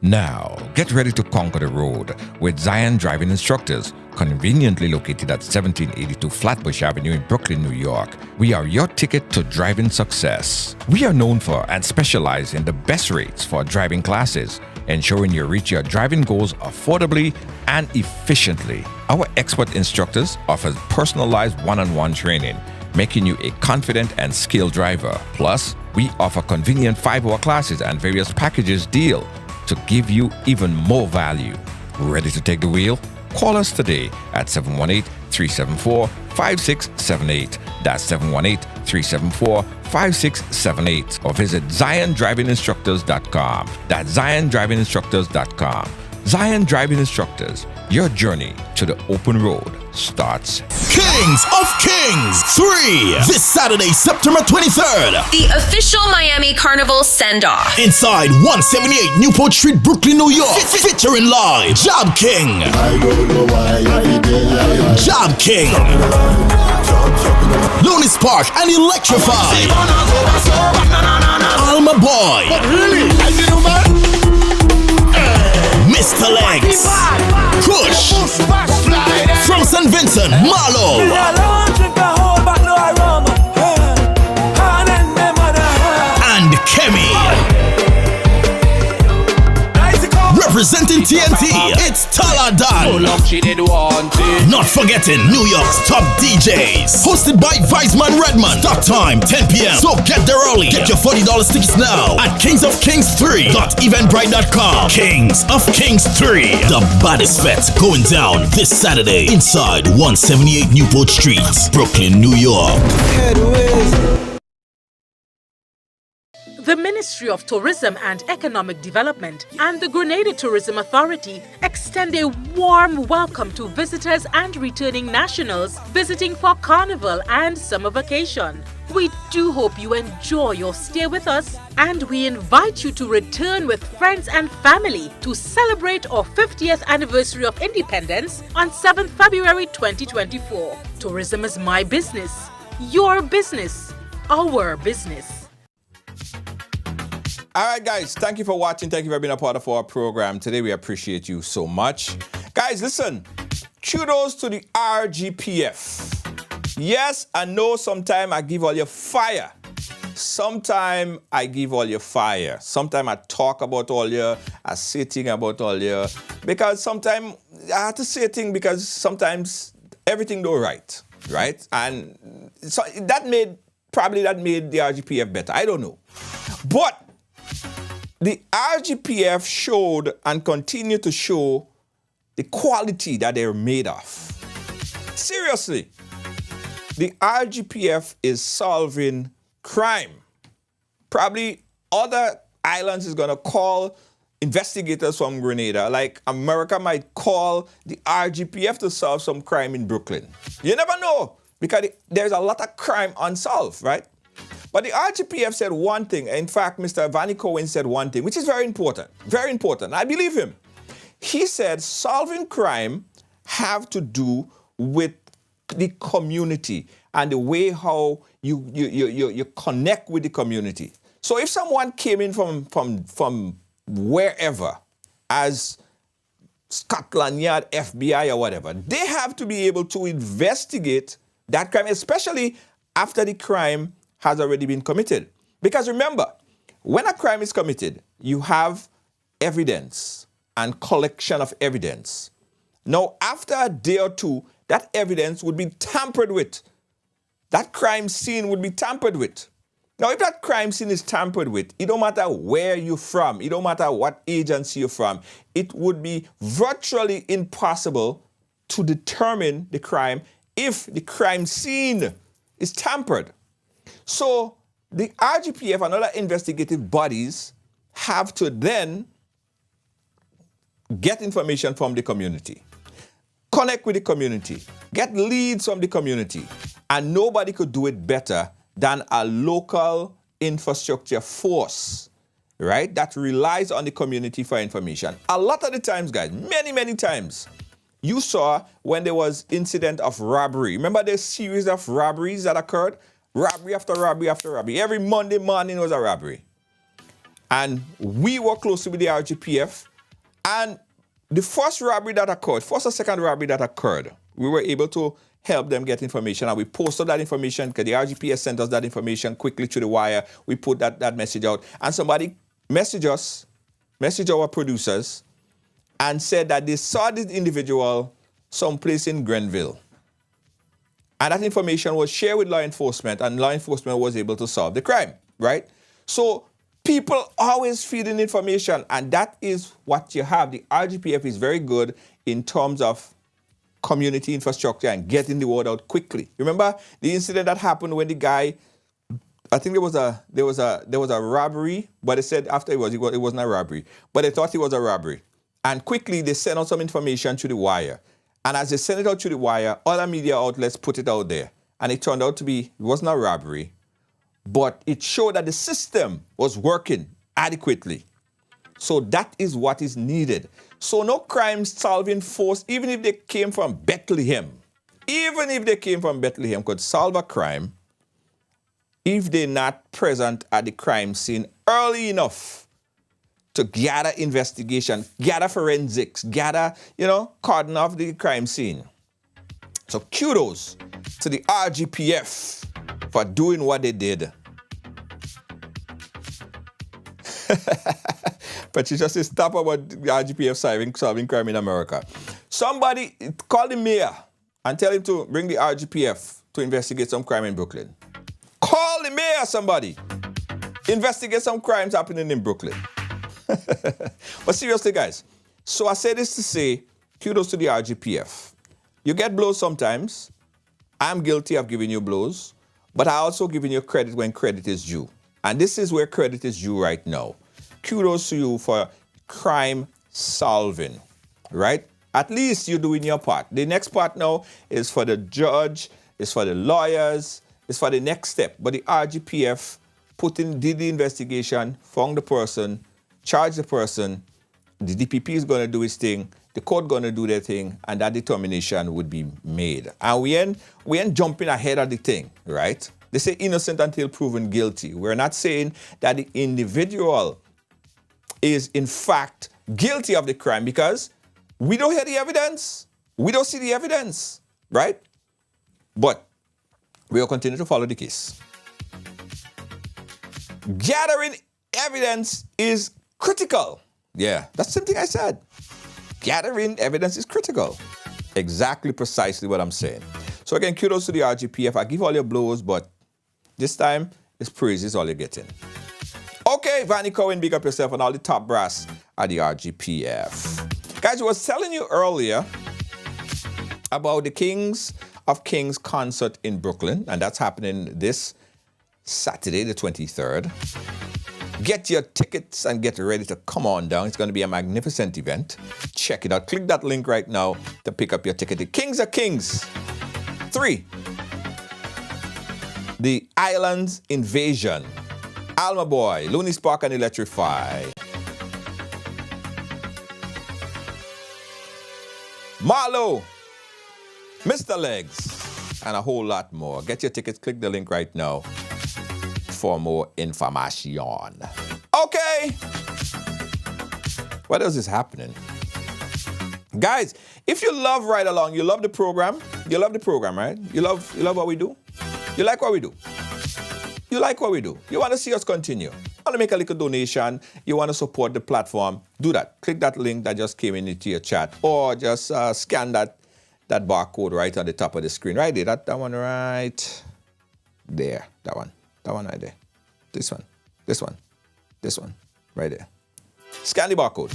Now, get ready to conquer the road with Zion Driving Instructors, conveniently located at 1782 Flatbush Avenue in Brooklyn, New York. We are your ticket to driving success. We are known for and specialize in the best rates for driving classes, ensuring you reach your driving goals affordably and efficiently. Our expert instructors offer personalized one-on-one training, making you a confident and skilled driver. Plus, we offer convenient 5-hour classes and various packages deal to give you even more value. Ready to take the wheel? Call us today at 718-374-5678. That's 718-374-5678. Or visit ZionDrivingInstructors.com. That's ZionDrivingInstructors.com. Zion Driving Instructors, your journey to the open road starts. Kings of Kings 3 this Saturday, September 23rd. The official Miami Carnival send-off. Inside 178 Newport Street, Brooklyn, New York. Featuring live Job King, Job King, Lunis Park and Electrify, Alma Boy, Mr. Legs, Kush, from St. Vincent, Marlo, and Kemi. Representing TNT, it's Taladan. Not forgetting New York's top DJs. Hosted by Viceman Redman. Start time 10 p.m. So get there early. Get your $40 tickets now at kingsofkings3.eventbrite.com. Kings of Kings 3. The baddest fest going down this Saturday inside 178 Newport Street, Brooklyn, New York. The Ministry of Tourism and Economic Development and the Grenada Tourism Authority extend a warm welcome to visitors and returning nationals visiting for Carnival and summer vacation. We do hope you enjoy your stay with us, and we invite you to return with friends and family to celebrate our 50th anniversary of independence on 7th February 2024. Tourism is my business, your business, our business. All right, guys, thank you for watching. Thank you for being a part of our program today. We appreciate you so much. Guys, listen, kudos to the RGPF. Yes, I know sometimes I give all your fire. Sometimes I give all your fire. Sometimes I talk about all your, I say things about all your, because sometimes I have to say things because sometimes everything don't right? And so that made the RGPF better. I don't know. But the RGPF showed and continue to show the quality that they're made of. Seriously, the RGPF is solving crime. Probably other islands is going to call investigators from Grenada, like America might call the RGPF to solve some crime in Brooklyn. You never know, because there's a lot of crime unsolved, right? But the RGPF said one thing. In fact, Mr. Vanny Cohen said one thing, which is very important. Very important. I believe him. He said solving crime have to do with the community and the way how you connect with the community. So if someone came in from wherever as Scotland Yard, FBI or whatever, they have to be able to investigate that crime, especially after the crime has already been committed. Because remember, when a crime is committed, you have evidence and collection of evidence. Now, after a day or two, that evidence would be tampered with. That crime scene would be tampered with. Now, if that crime scene is tampered with, it don't matter where you're from, it don't matter what agency you're from, it would be virtually impossible to determine the crime if the crime scene is tampered. So the RGPF and other investigative bodies have to then get information from the community, connect with the community, get leads from the community, and nobody could do it better than a local infrastructure force, right, that relies on the community for information. A lot of the times, guys, many times, you saw when there was incident of robbery. Remember the series of robberies that occurred? Robbery after robbery after robbery. Every Monday morning was a robbery. And we work closely with the RGPF. And the first robbery that occurred, first or second robbery that occurred, we were able to help them get information. And we posted that information because the RGPF sent us that information quickly through the wire. We put that message out. And somebody messaged our producers and said that they saw this individual someplace in Grenville. And that information was shared with law enforcement, and law enforcement was able to solve the crime, right? So people always feed in information, and that is what you have. The RGPF is very good in terms of community infrastructure and getting the word out quickly. Remember the incident that happened when the guy, I think there was a robbery, but they said after it wasn't a robbery, but they thought it was a robbery. And quickly they sent out some information to the wire. And as they sent it out through the wire, other media outlets put it out there. And it turned out to be, it wasn't a robbery, but it showed that the system was working adequately. So that is what is needed. So no crime-solving force, even if they came from Bethlehem, could solve a crime if they're not present at the crime scene early enough to gather investigation, gather forensics, cordon off the crime scene. So kudos to the RGPF for doing what they did. Patricia says, stop about the RGPF solving crime in America. Somebody call the mayor and tell him to bring the RGPF to investigate some crime in Brooklyn. Call the mayor, somebody. Investigate some crimes happening in Brooklyn. But seriously, guys, so I say this to say, kudos to the RGPF. You get blows sometimes. I'm guilty of giving you blows, but I also giving you credit when credit is due. And this is where credit is due right now. Kudos to you for crime solving, right? At least you're doing your part. The next part now is for the judge, is for the lawyers, is for the next step. But the RGPF did the investigation, found the person, charged the person. The DPP is going to do his thing. The court going to do their thing, and that determination would be made. And we ain't jumping ahead of the thing, right? They say innocent until proven guilty. We're not saying that the individual is in fact guilty of the crime because we don't hear the evidence. We don't see the evidence, right? But we'll continue to follow the case. Gathering evidence is critical. Yeah, that's the same thing I said. Gathering evidence is critical. Exactly, precisely what I'm saying. So again, kudos to the RGPF. I give all your blows, but this time, it's praises all you're getting. Okay, Vanny Cohen, big up yourself and all the top brass at the RGPF. Guys, I was telling you earlier about the Kings of Kings concert in Brooklyn, and that's happening this Saturday, the 23rd. Get your tickets and get ready to come on down. It's going to be a magnificent event. Check it out. Click that link right now to pick up your ticket. The Kings of Kings 3. The Islands Invasion. Alma Boy, Looney Spark and Electrify. Marlo, Mr. Legs, and a whole lot more. Get your tickets. Click the link right now for more information. Okay. What else is happening? Guys, if you love Ride Along, you love the program, right? You love what we do? You like what we do? You like what we do? You want to see us continue? You want to make a little donation? You want to support the platform? Do that. Click that link that just came into your chat, or just scan that barcode right on the top of the screen. Right there. That one right there. That one right there. This one, right there. Scan the barcode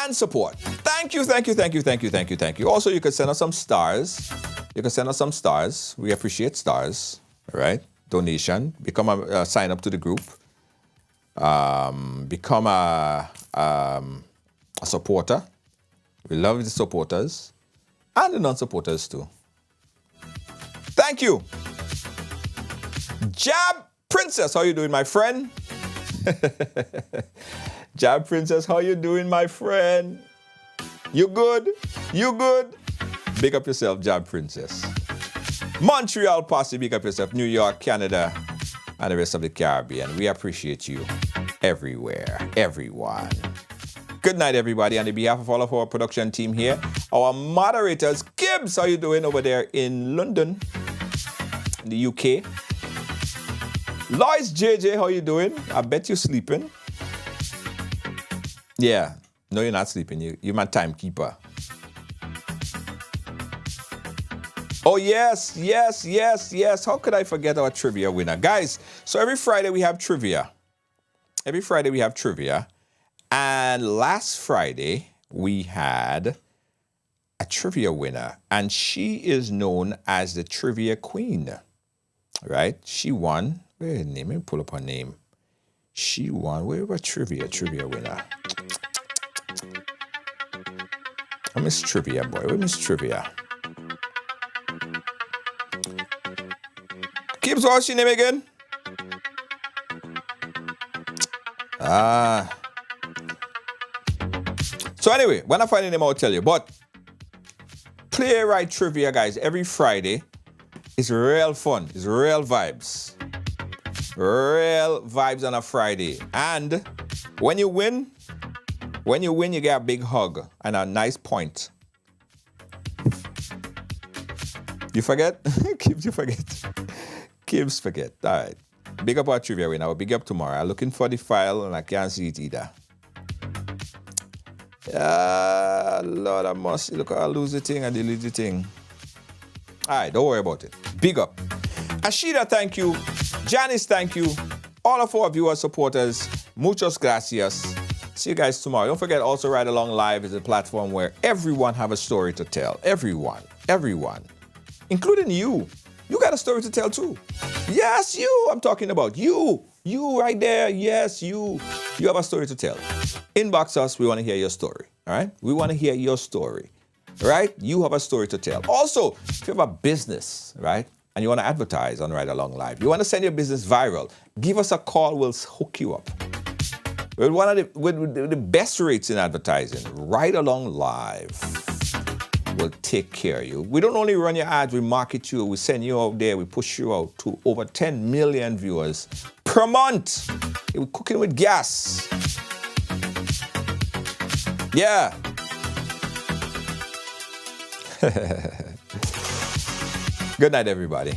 and support. Thank you. Also, you can send us some stars. We appreciate stars, all right? Donation. Sign up to the group. Become a supporter. We love the supporters and the non-supporters too. Thank you. Jab Princess, how you doing, my friend? Jab Princess, how you doing, my friend? You good? Big up yourself, Jab Princess. Montreal Posse, big up yourself. New York, Canada, and the rest of the Caribbean. We appreciate you everywhere, everyone. Good night, everybody. On behalf of all of our production team here, our moderators, Gibbs, how you doing over there in London, in the UK? Lois JJ, how you doing? I bet you're sleeping. Yeah, no, you're not sleeping. You're my timekeeper. Oh, yes. How could I forget our trivia winner? Guys, so every Friday we have trivia. And last Friday we had a trivia winner. And she is known as the Trivia Queen. Right? She won. Where's her name? Let me pull up her name. She won. Where was trivia winner? I miss trivia, boy. We miss trivia. Keeps what's your name again? So anyway, when I find the name, I'll tell you. But playwright trivia, guys, every Friday is real fun. It's real vibes. Real vibes on a Friday. And when you win, you get a big hug and a nice point. You forget? Kibbs, you forget. Kibbs forget. All right. Big up our trivia winner. I'll big up tomorrow. I'm looking for the file and I can't see it either. Lord, I must. Look, I'll lose the thing and delete the thing. All right, don't worry about it. Big up. Asheida, thank you. Janice, thank you. All of our viewers, supporters, muchos gracias. See you guys tomorrow. Don't forget, also Ride Along Live is a platform where everyone have a story to tell. Everyone. Including you. You got a story to tell too. Yes, you. I'm talking about you. You right there. Yes, you. You have a story to tell. Inbox us. We want to hear your story. All right? We want to hear your story. Right? You have a story to tell. Also, if you have a business, right, and you want to advertise on Ride Along Live, you want to send your business viral, give us a call. We'll hook you up. With one of the best rates in advertising, Ride Along Live. Will take care of you. We don't only run your ads, we market you, we send you out there, we push you out to over 10 million viewers per month. We're cooking with gas. Yeah. Good night, everybody.